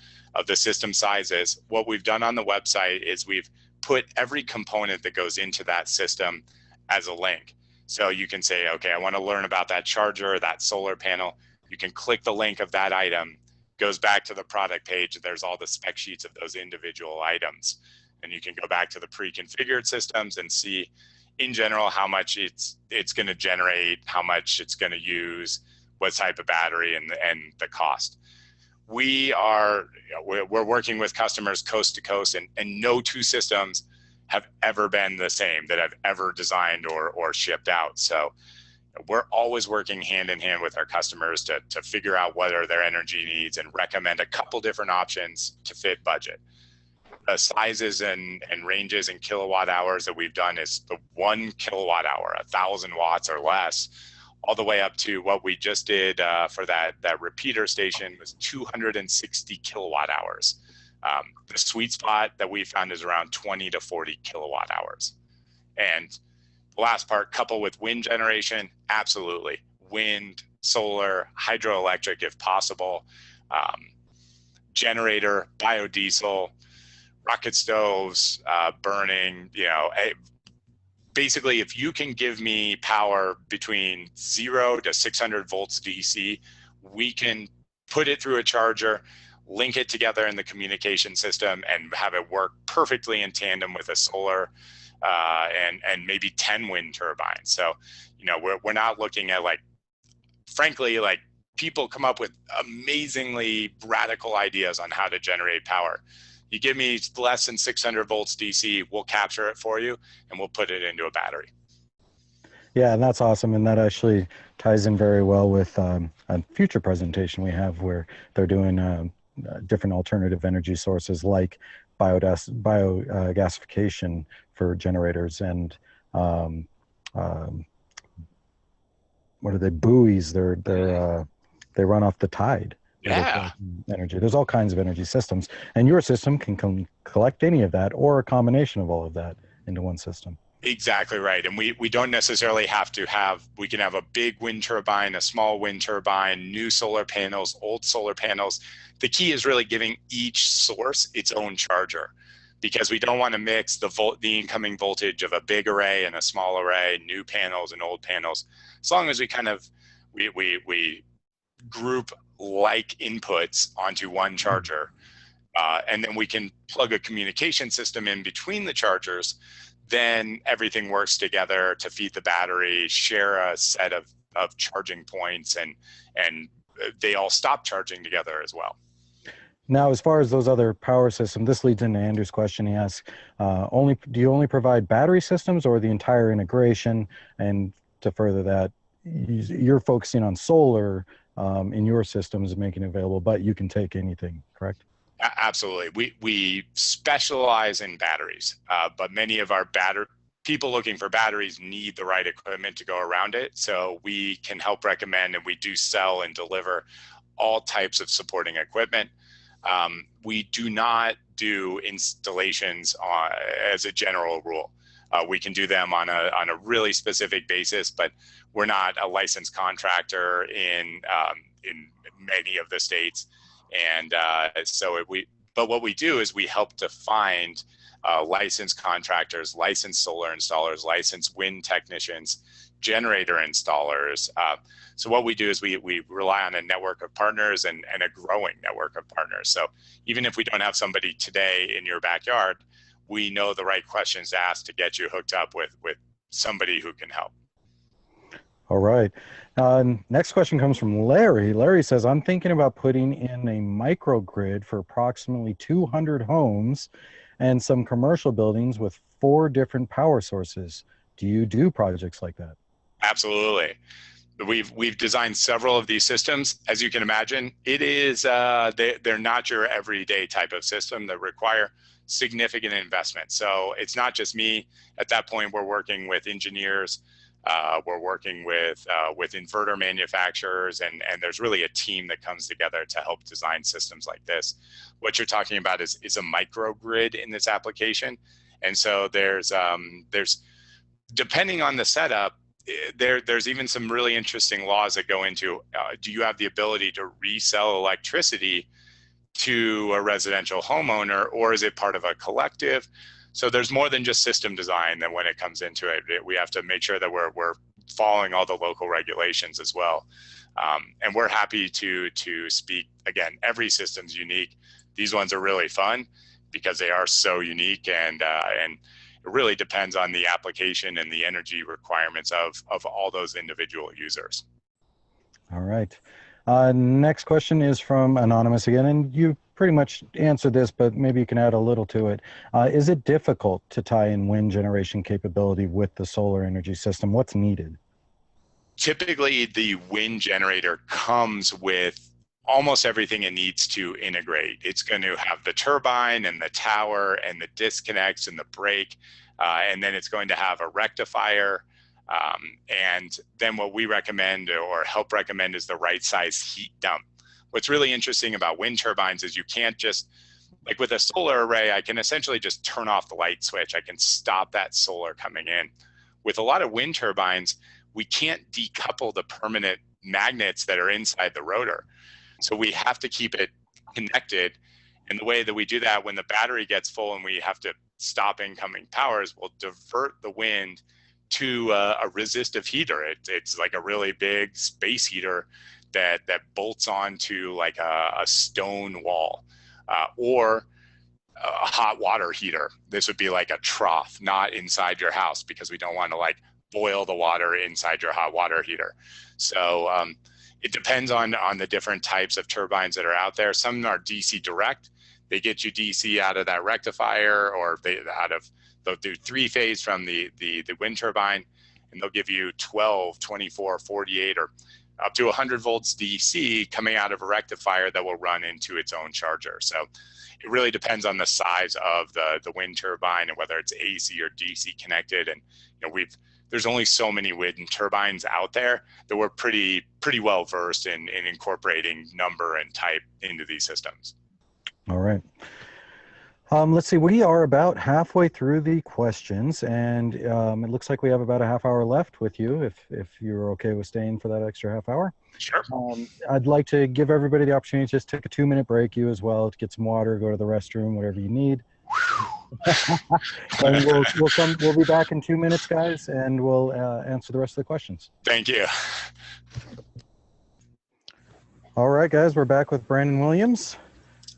the system sizes. What we've done on the website is we've put every component that goes into that system as a link. So you can say, okay, I want to learn about that charger or that solar panel. You can click the link of that item, goes back to the product page. There's all the spec sheets of those individual items. And you can go back to the pre-configured systems and see in general how much it's going to generate, how much it's going to use, what type of battery, and the cost. We're working with customers coast to coast, and no two systems have ever been the same that I've ever designed or shipped out. So we're always working hand in hand with our customers to figure out what are their energy needs and recommend a couple different options to fit budget. The sizes and ranges in kilowatt hours that we've done is the 1 kilowatt hour, 1,000 watts or less, all the way up to what we just did for that repeater station was 260 kilowatt hours. The sweet spot that we found is around 20 to 40 kilowatt hours. And the last part, coupled with wind generation, absolutely. Wind, solar, hydroelectric if possible, generator, biodiesel, rocket stoves, burning, basically if you can give me power between 0 to 600 volts DC, we can put it through a charger, link it together in the communication system, and have it work perfectly in tandem with a solar and maybe 10 wind turbines. So, we're not looking at frankly, people come up with amazingly radical ideas on how to generate power. You give me less than 600 volts DC, we'll capture it for you, and we'll put it into a battery. Yeah, and that's awesome. And that actually ties in very well with a future presentation we have where they're doing different alternative energy sources like biogasification for generators and what are they, buoys? They run off the tide. Yeah. Energy. There's all kinds of energy systems, and your system can collect any of that or a combination of all of that into one system. Exactly right. And we don't necessarily have to have, we can have a big wind turbine, a small wind turbine, new solar panels, old solar panels. The key is really giving each source its own charger, because we don't want to mix the incoming voltage of a big array and a small array, new panels and old panels. As long as we kind of, we group like inputs onto one charger, and then we can plug a communication system in between the chargers, then everything works together to feed the battery, share a set of charging points, and they all stop charging together as well. Now, as far as those other power systems, this leads into Andrew's question. He asks, do you only provide battery systems or the entire integration? And to further that, you're focusing on solar in your systems, making it available, but you can take anything, correct? Absolutely. We specialize in batteries, but many of our people looking for batteries need the right equipment to go around it. So we can help recommend, and we do sell and deliver all types of supporting equipment. We do not do installations as a general rule. We can do them on a really specific basis, but we're not a licensed contractor in many of the states. And but what we do is we help to find licensed contractors, licensed solar installers, licensed wind technicians, generator installers. So what we do is we rely on a network of partners and a growing network of partners. So even if we don't have somebody today in your backyard, we know the right questions to ask to get you hooked up with somebody who can help. All right. Next question comes from Larry. Larry says, I'm thinking about putting in a microgrid for approximately 200 homes and some commercial buildings with 4 different power sources. Do you do projects like that? Absolutely. We've designed several of these systems. As you can imagine, it is they're not your everyday type of system that require significant investment. So it's not just me. At that point, we're working with engineers. We're working with inverter manufacturers, and there's really a team that comes together to help design systems like this. What you're talking about is a microgrid in this application, and so there's depending on the setup, there's even some really interesting laws that go into do you have the ability to resell electricity to a residential homeowner, or is it part of a collective? So there's more than just system design that when it comes into it. We have to make sure that we're following all the local regulations as well. And we're happy to speak. Again, every system's unique. These ones are really fun because they are so unique, and it really depends on the application and the energy requirements of all those individual users. All right. Next question is from Anonymous again, and you pretty much answered this, but maybe you can add a little to it. Is it difficult to tie in wind generation capability with the solar energy system? What's needed? Typically, the wind generator comes with almost everything it needs to integrate. It's going to have the turbine and the tower and the disconnects and the brake, and then it's going to have a rectifier. And then what we recommend or help recommend is the right size heat dump. What's really interesting about wind turbines is you can't just, like with a solar array, I can essentially just turn off the light switch. I can stop that solar coming in. With a lot of wind turbines, we can't decouple the permanent magnets that are inside the rotor. So we have to keep it connected. And the way that we do that, when the battery gets full and we have to stop incoming powers, we'll divert the wind to a resistive heater. It's like a really big space heater that bolts onto like a stone wall, or a hot water heater. This would be like a trough, not inside your house, because we don't want to like boil the water inside your hot water heater. So It depends on the different types of turbines that are out there. Some are DC direct. They get you DC out of that rectifier, or they'll do 3-phase from the wind turbine, and they'll give you 12, 24, 48, or up to 100 volts DC coming out of a rectifier that will run into its own charger. So it really depends on the size of the wind turbine and whether it's AC or DC connected. And there's only so many wind turbines out there that we're pretty well versed in incorporating number and type into these systems. All right. Let's see, we are about halfway through the questions, and it looks like we have about a half hour left with you, if you're okay with staying for that extra half hour. Sure. I'd like to give everybody the opportunity to just take a 2-minute break, you as well, to get some water, go to the restroom, whatever you need. And we'll be back in 2 minutes, guys, and we'll answer the rest of the questions. Thank you. All right, guys, we're back with Brandon Williams.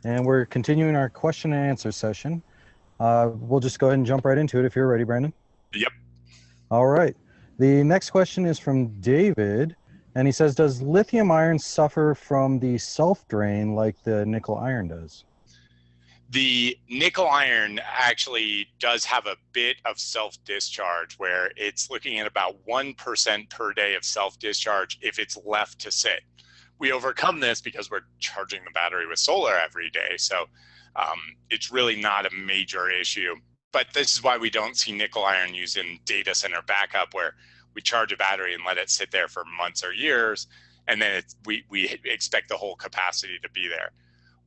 And we're continuing our question and answer session. We'll just go ahead and jump right into it if you're ready, Brandon. Yep. All right. The next question is from David, and he says, does lithium iron suffer from the self-drain like the nickel iron does? The nickel iron actually does have a bit of self-discharge, where it's looking at about 1% per day of self-discharge if it's left to sit. We overcome this because we're charging the battery with solar every day. So it's really not a major issue. But this is why we don't see nickel iron used in data center backup, where we charge a battery and let it sit there for months or years, and then we expect the whole capacity to be there.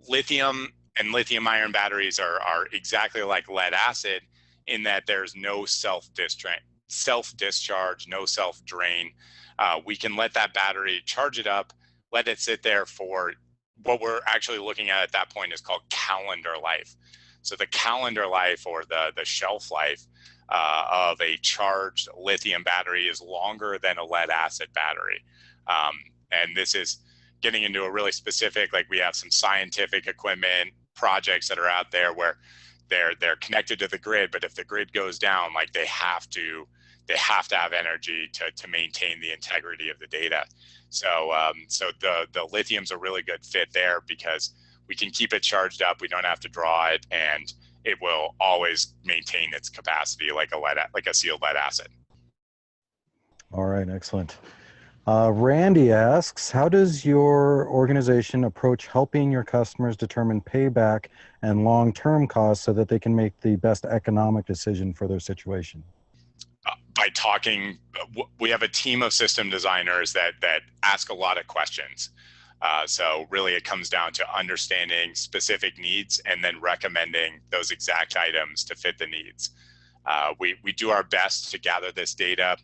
Lithium and lithium iron batteries are exactly like lead acid in that there's no self-discharge, no self-drain. We can let that battery charge it up, let it sit there for what we're actually looking at that point is called calendar life. So the calendar life, or the shelf life of a charged lithium battery, is longer than a lead acid battery. And this is getting into a really specific, like we have some scientific equipment projects that are out there where they're connected to the grid, but if the grid goes down, like they have to have energy to maintain the integrity of the data. So the lithium's a really good fit there because we can keep it charged up. We don't have to draw it, and it will always maintain its capacity like a sealed lead acid. All right, excellent. Randy asks, how does your organization approach helping your customers determine payback and long-term costs so that they can make the best economic decision for their situation? By talking, we have a team of system designers that ask a lot of questions. So really it comes down to understanding specific needs and then recommending those exact items to fit the needs. We do our best to gather this data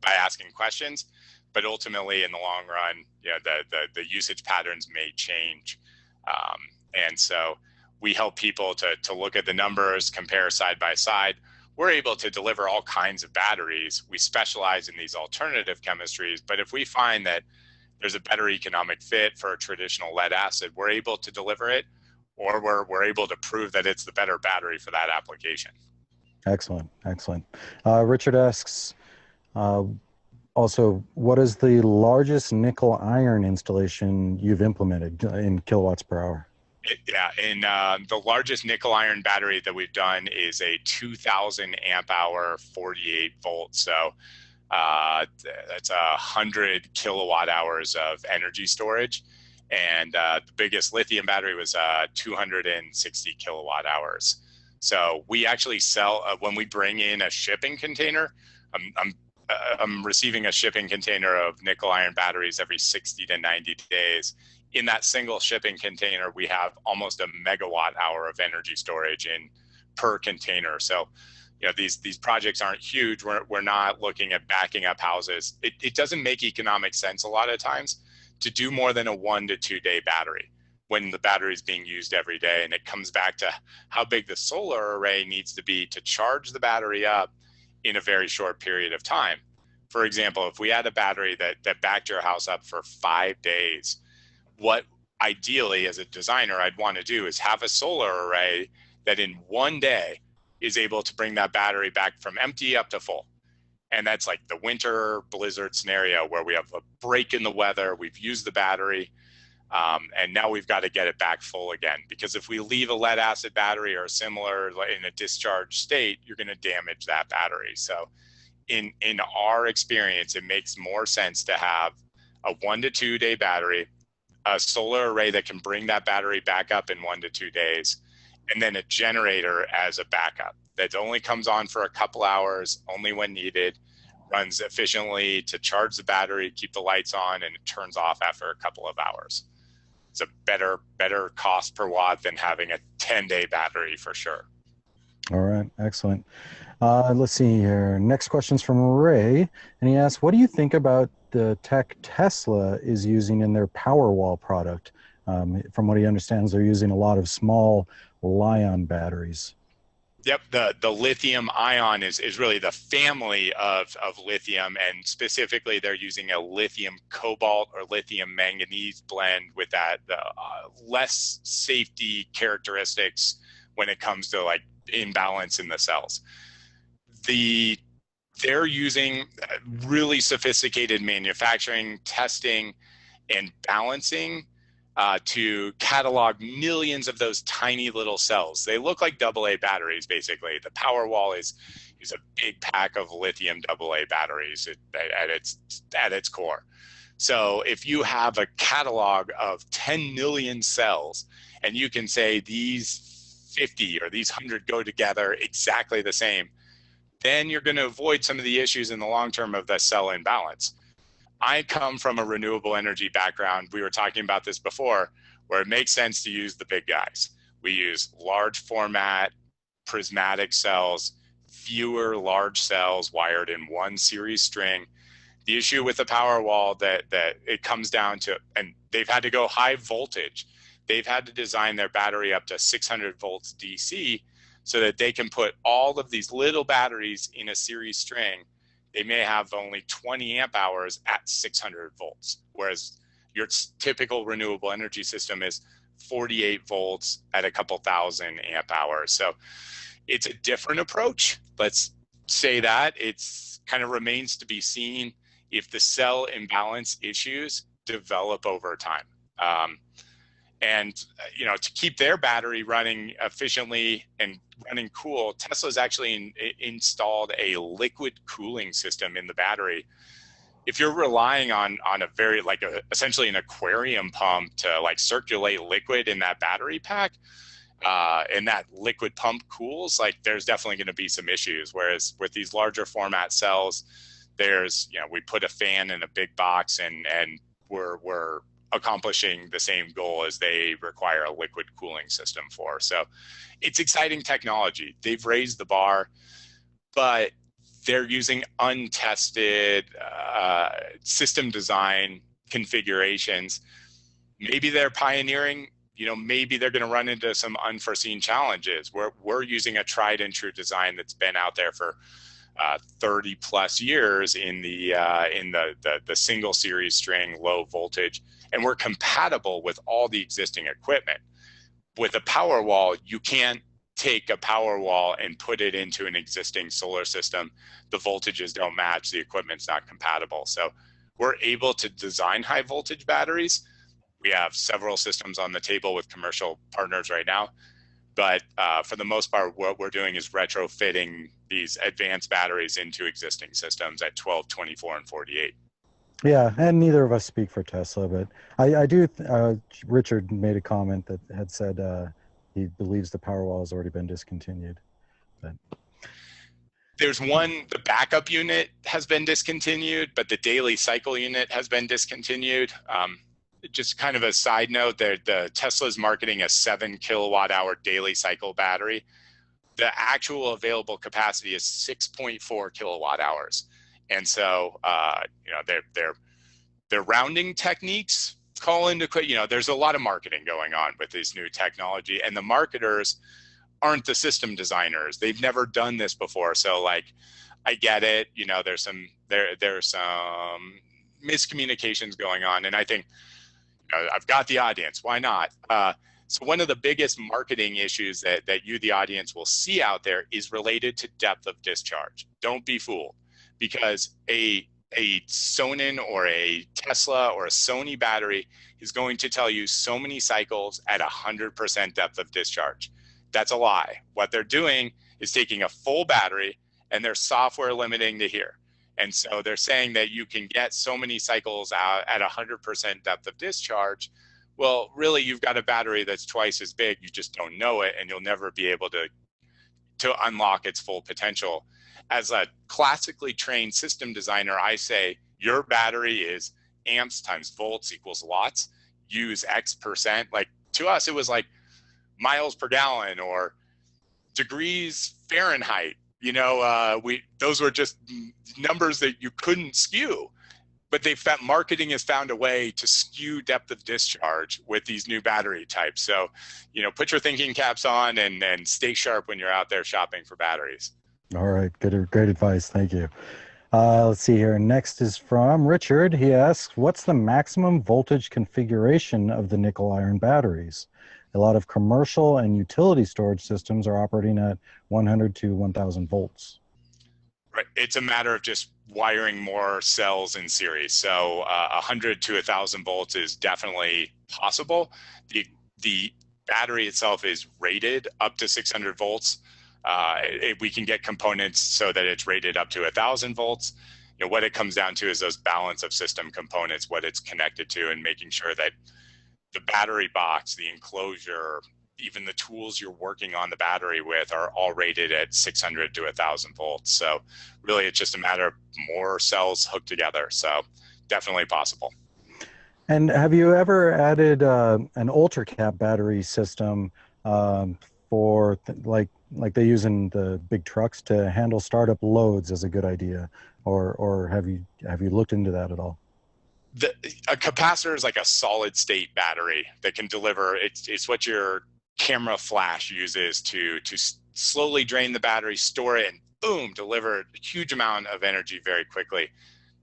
by asking questions, but ultimately in the long run, the usage patterns may change. And so we help people to look at the numbers, compare side by side. We're able to deliver all kinds of batteries. We specialize in these alternative chemistries, but if we find that there's a better economic fit for a traditional lead acid, we're able to deliver it, or we're able to prove that it's the better battery for that application. Excellent, excellent. Richard asks, also, what is the largest nickel iron installation you've implemented in kilowatts per hour? The largest nickel iron battery that we've done is a 2,000 amp hour 48 volt. So that's 100 kilowatt hours of energy storage. And the biggest lithium battery was 260 kilowatt hours. So we actually sell, when we bring in a shipping container, I'm receiving a shipping container of nickel iron batteries every 60 to 90 days. In that single shipping container, we have almost a megawatt hour of energy storage per container. So, these projects aren't huge. We're not looking at backing up houses. It doesn't make economic sense a lot of times to do more than a 1 to 2 day battery when the battery is being used every day. And it comes back to how big the solar array needs to be to charge the battery up in a very short period of time. For example, if we had a battery that backed your house up for 5 days, what ideally as a designer I'd want to do is have a solar array that in 1 day is able to bring that battery back from empty up to full. And that's like the winter blizzard scenario where we have a break in the weather, we've used the battery, and now we've got to get it back full again. Because if we leave a lead acid battery or similar in a discharged state, you're going to damage that battery. So in our experience, it makes more sense to have a 1 to 2 day battery, a solar array that can bring that battery back up in 1 to 2 days, and then a generator as a backup that only comes on for a couple hours, only when needed, runs efficiently to charge the battery, keep the lights on, and it turns off after a couple of hours. It's a better cost per watt than having a 10-day battery for sure. All right, excellent. Let's see here. Next question's from Ray, and he asks, what do you think about the tech Tesla is using in their Powerwall product? From what he understands, they're using a lot of small Li-ion batteries. Yep, the lithium ion is really the family of lithium, and specifically they're using a lithium cobalt or lithium manganese blend with that less safety characteristics when it comes to like imbalance in the cells. They're using really sophisticated manufacturing, testing, and balancing to catalog millions of those tiny little cells. They look like AA batteries, basically. The Powerwall is a big pack of lithium AA batteries at its core. So if you have a catalog of 10 million cells, and you can say these 50 or these 100 go together exactly the same, then you're going to avoid some of the issues in the long term of the cell imbalance. I come from a renewable energy background. We were talking about this before, where it makes sense to use the big guys. We use large format prismatic cells, fewer large cells wired in one series string. The issue with the Powerwall that it comes down to, and they've had to go high voltage. They've had to design their battery up to 600 volts DC so that they can put all of these little batteries in a series string. They may have only 20 amp hours at 600 volts, whereas your typical renewable energy system is 48 volts at a couple thousand amp hours. So it's a different approach. Let's say that. It's kind of remains to be seen if the cell imbalance issues develop over time. And to keep their battery running efficiently and running cool, Tesla's actually installed a liquid cooling system in the battery. If you're relying on a very essentially an aquarium pump to like circulate liquid in that battery pack, and that liquid pump cools, like there's definitely going to be some issues. Whereas with these larger format cells, there's we put a fan in a big box and we're accomplishing the same goal as they require a liquid cooling system for. So it's exciting technology. They've raised the bar, but they're using untested system design configurations. Maybe they're pioneering, maybe they're going to run into some unforeseen challenges. We're using a tried and true design that's been out there for 30 plus years in the single series string low voltage, and we're compatible with all the existing equipment. With a Powerwall, you can't take a Powerwall and put it into an existing solar system. The voltages don't match, the equipment's not compatible. So we're able to design high voltage batteries. We have several systems on the table with commercial partners right now. But for the most part, what we're doing is retrofitting these advanced batteries into existing systems at 12, 24, and 48. Yeah, and neither of us speak for Tesla, but I do. Richard made a comment that had said he believes the Powerwall has already been discontinued. But there's the backup unit has been discontinued, but the daily cycle unit has been discontinued. Just kind of a side note, the Tesla's marketing a 7 kilowatt hour daily cycle battery. The actual available capacity is 6.4 kilowatt hours. And so, their rounding techniques call into, there's a lot of marketing going on with this new technology, and the marketers aren't the system designers. They've never done this before. So I get it. There's some miscommunications going on, and I think I've got the audience. Why not? So one of the biggest marketing issues that you, the audience, will see out there is related to depth of discharge. Don't be fooled. because a Sonnen or a Tesla or a Sony battery is going to tell you so many cycles at 100% depth of discharge. That's a lie. What they're doing is taking a full battery and they're software limiting to here. And so they're saying that you can get so many cycles out at 100% depth of discharge. Well, really, you've got a battery that's twice as big. You just don't know it, and you'll never be able to unlock its full potential. As a classically trained system designer, I say your battery is amps times volts equals watts. Use X percent. Like to us, it was like miles per gallon or degrees Fahrenheit. Those were just numbers that you couldn't skew. But marketing has found a way to skew depth of discharge with these new battery types. So, put your thinking caps on and stay sharp when you're out there shopping for batteries. All right, great advice. Thank you. Let's see here. Next is from Richard. He asks, what's the maximum voltage configuration of the nickel iron batteries? A lot of commercial and utility storage systems are operating at 100 to 1000 volts. Right. It's a matter of just wiring more cells in series. So 100 to 1000 volts is definitely possible. The battery itself is rated up to 600 volts. We can get components so that it's rated up to 1000 volts. What it comes down to is those balance of system components, what it's connected to, and making sure that the battery box, the enclosure, even the tools you're working on the battery with are all rated at 600 to 1000 volts. So really, it's just a matter of more cells hooked together. So definitely possible. And have you ever added an ultra-cap battery system for like they use in the big trucks to handle startup loads as a good idea, or have you looked into that at all? A capacitor is like a solid state battery that can deliver. It's what your camera flash uses to slowly drain the battery, store it, and boom, deliver a huge amount of energy very quickly.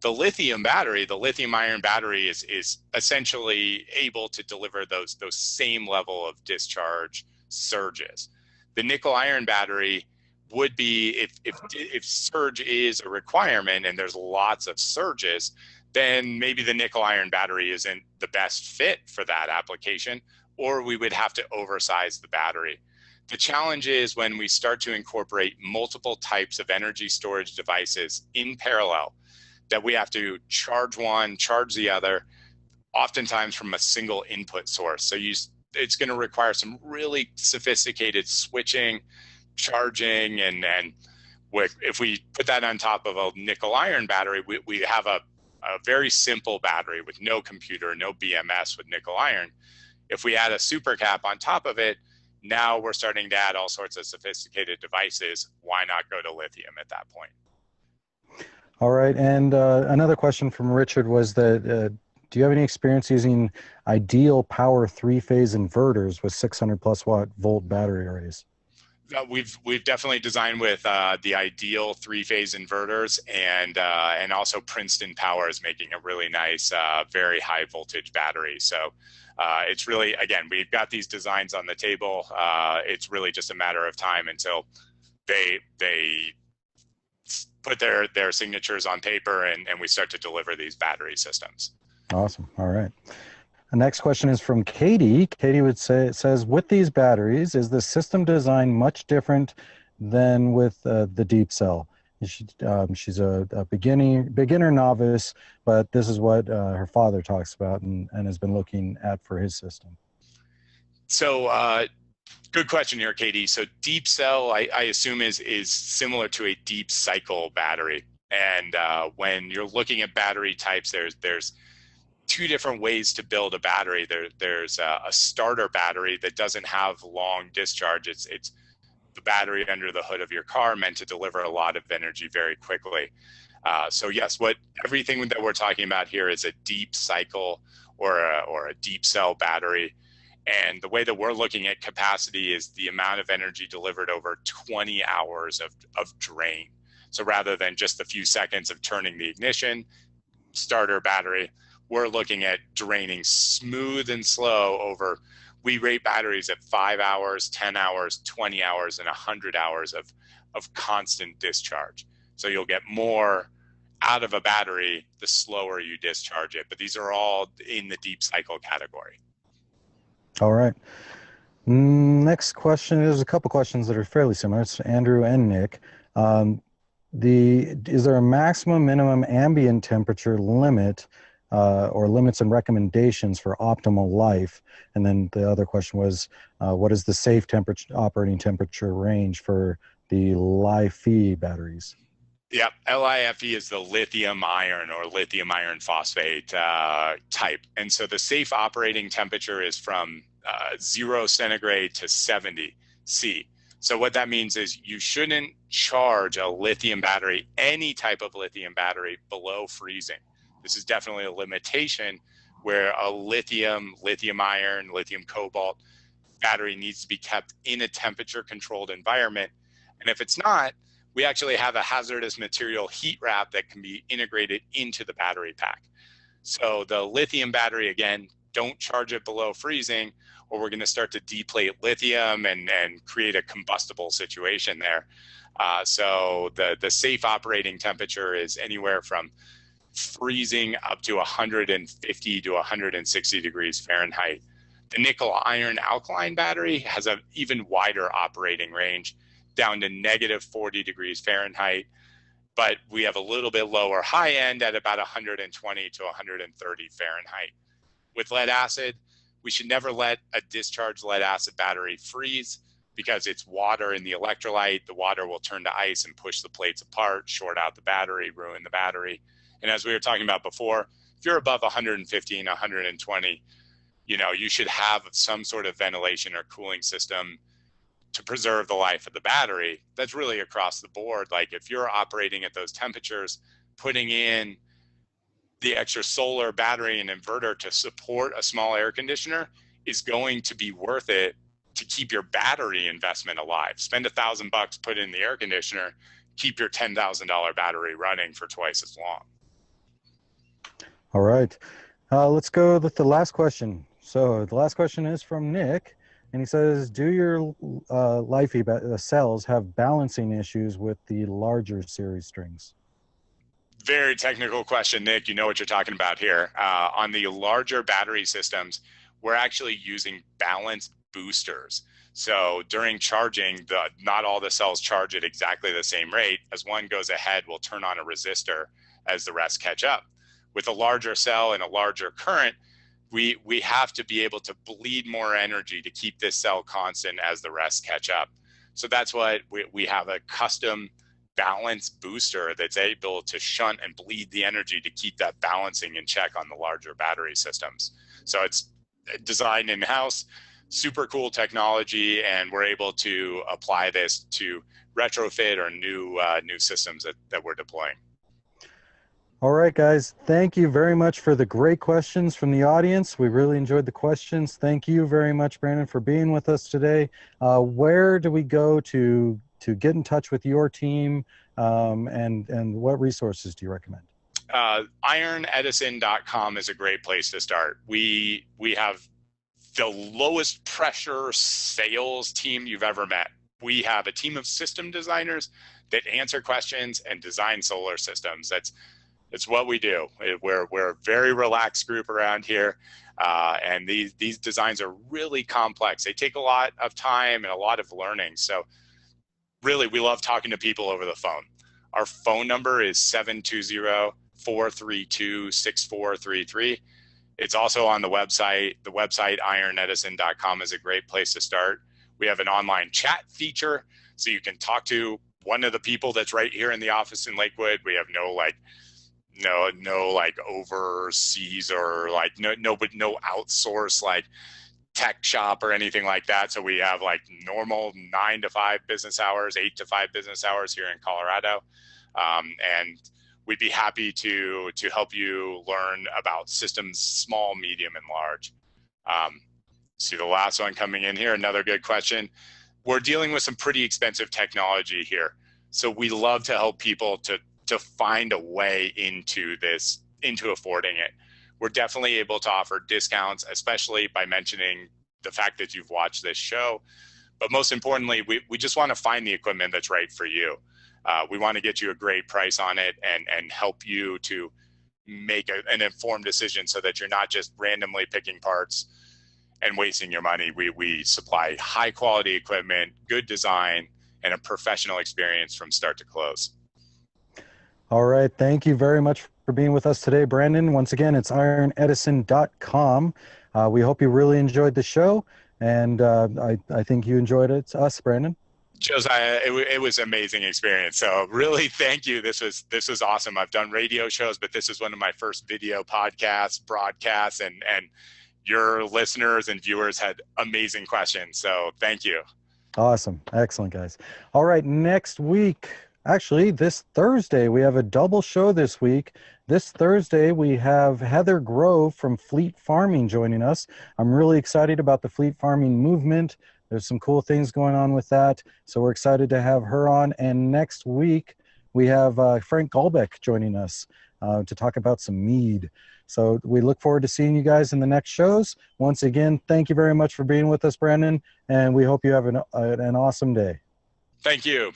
The lithium battery, the lithium iron battery, is essentially able to deliver those same level of discharge surges. The nickel iron battery would be, if surge is a requirement and there's lots of surges, then maybe the nickel iron battery isn't the best fit for that application, or we would have to oversize the battery. The challenge is when we start to incorporate multiple types of energy storage devices in parallel, that we have to charge one, charge the other, oftentimes from a single input source. So it's going to require some really sophisticated switching, charging, and if we put that on top of a nickel iron battery, we have a very simple battery with no computer, no BMS with nickel iron. If we add a super cap on top of it, now we're starting to add all sorts of sophisticated devices. Why not go to lithium at that point? All right, and another question from Richard was that do you have any experience using ideal power three-phase inverters with 600 plus volt battery arrays? We've definitely designed with the ideal three-phase inverters, and also Princeton Power is making a really nice, very high voltage battery. So it's really, again, we've got these designs on the table. It's really just a matter of time until they put their signatures on paper and we start to deliver these battery systems. Awesome. All right. The next question is from Katie. Katie says, with these batteries, is the system design much different than with the deep cell? She's a beginner novice, but this is what her father talks about and has been looking at for his system. So good question here, Katie. So deep cell, I assume is similar to a deep cycle battery. And when you're looking at battery types, there's two different ways to build a battery. There's a starter battery that doesn't have long discharge. It's the battery under the hood of your car meant to deliver a lot of energy very quickly. So yes, everything that we're talking about here is a deep cycle or a deep cell battery. And the way that we're looking at capacity is the amount of energy delivered over 20 hours of drain. So rather than just a few seconds of turning the ignition, starter battery, we're looking at draining smooth and slow over, we rate batteries at 5 hours, 10 hours, 20 hours, and 100 hours of constant discharge. So you'll get more out of a battery, the slower you discharge it. But these are all in the deep cycle category. All right. Next question, there's a couple questions that are fairly similar. It's Andrew and Nick. Is there a maximum minimum ambient temperature limit or limits and recommendations for optimal life? And then the other question was, what is the safe operating temperature range for the LiFe batteries? Yep, LiFe is the lithium iron or lithium iron phosphate type. And so the safe operating temperature is from 0 centigrade to 70 C. So what that means is you shouldn't charge a lithium battery, any type of lithium battery, below freezing. This is definitely a limitation where a lithium iron, lithium cobalt battery needs to be kept in a temperature controlled environment. And if it's not, we actually have a hazardous material heat wrap that can be integrated into the battery pack. So the lithium battery, again, don't charge it below freezing, or we're going to start to deplate lithium and create a combustible situation there. So the safe operating temperature is anywhere from freezing up to 150 to 160 degrees Fahrenheit. The nickel iron alkaline battery has an even wider operating range, down to negative 40 degrees Fahrenheit, but we have a little bit lower high end at about 120 to 130 Fahrenheit. With lead acid, we should never let a discharged lead acid battery freeze because it's water in the electrolyte. The water will turn to ice and push the plates apart, short out the battery, ruin the battery. And as we were talking about before, if you're above 115, 120, you should have some sort of ventilation or cooling system to preserve the life of the battery. That's really across the board. Like if you're operating at those temperatures, putting in the extra solar battery and inverter to support a small air conditioner is going to be worth it to keep your battery investment alive. Spend $1,000, put in the air conditioner, keep your $10,000 battery running for twice as long. All right. Let's go with the last question. So the last question is from Nick. And he says, do your LiFe cells have balancing issues with the larger series strings? Very technical question, Nick. You know what you're talking about here. On the larger battery systems, we're actually using balance boosters. So during charging, not all the cells charge at exactly the same rate. As one goes ahead, we'll turn on a resistor as the rest catch up. With a larger cell and a larger current, we have to be able to bleed more energy to keep this cell constant as the rest catch up. So that's what we have a custom balance booster that's able to shunt and bleed the energy to keep that balancing in check on the larger battery systems. So it's designed in-house, super cool technology, and we're able to apply this to retrofit or new systems that we're deploying. All right, guys, thank you very much for the great questions from the audience. We really enjoyed the questions. Thank you very much, Brandon, for being with us today. Where do we go to get in touch with your team, and what resources do you recommend? IronEdison.com is a great place to start. We have the lowest pressure sales team you've ever met. We have a team of system designers that answer questions and design solar systems. It's what we do. We're a very relaxed group around here, and these designs are really complex. They take a lot of time and a lot of learning. So really, we love talking to people over the phone. Our phone number is 720-432-6433. It's also on the website. The website, ironedison.com, is a great place to start. We have an online chat feature, so you can talk to one of the people that's right here in the office in Lakewood. We have no overseas or no outsource tech shop or anything like that. So we have normal 9 to 5 business hours, 8 to 5 business hours here in Colorado. And we'd be happy to help you learn about systems, small, medium, and large. See the last one coming in here, another good question. We're dealing with some pretty expensive technology here. So we love to help people to find a way into affording it. We're definitely able to offer discounts, especially by mentioning the fact that you've watched this show. But most importantly, we just want to find the equipment that's right for you. We want to get you a great price on it and help you to make an informed decision so that you're not just randomly picking parts and wasting your money. We supply high quality equipment, good design, and a professional experience from start to close. All right. Thank you very much for being with us today, Brandon. Once again, it's ironedison.com. We hope you really enjoyed the show, and I think you enjoyed it. It's us, Brandon. Josiah, it was an amazing experience. So really, thank you. This was awesome. I've done radio shows, but this is one of my first video podcasts, broadcasts, and your listeners and viewers had amazing questions. So thank you. Awesome. Excellent, guys. All right. Next week, actually, this Thursday, we have a double show this week. This Thursday, we have Heather Grove from Fleet Farming joining us. I'm really excited about the fleet farming movement. There's some cool things going on with that. So we're excited to have her on. And next week, we have Frank Gulbeck joining us to talk about some mead. So we look forward to seeing you guys in the next shows. Once again, thank you very much for being with us, Brandon. And we hope you have an awesome day. Thank you.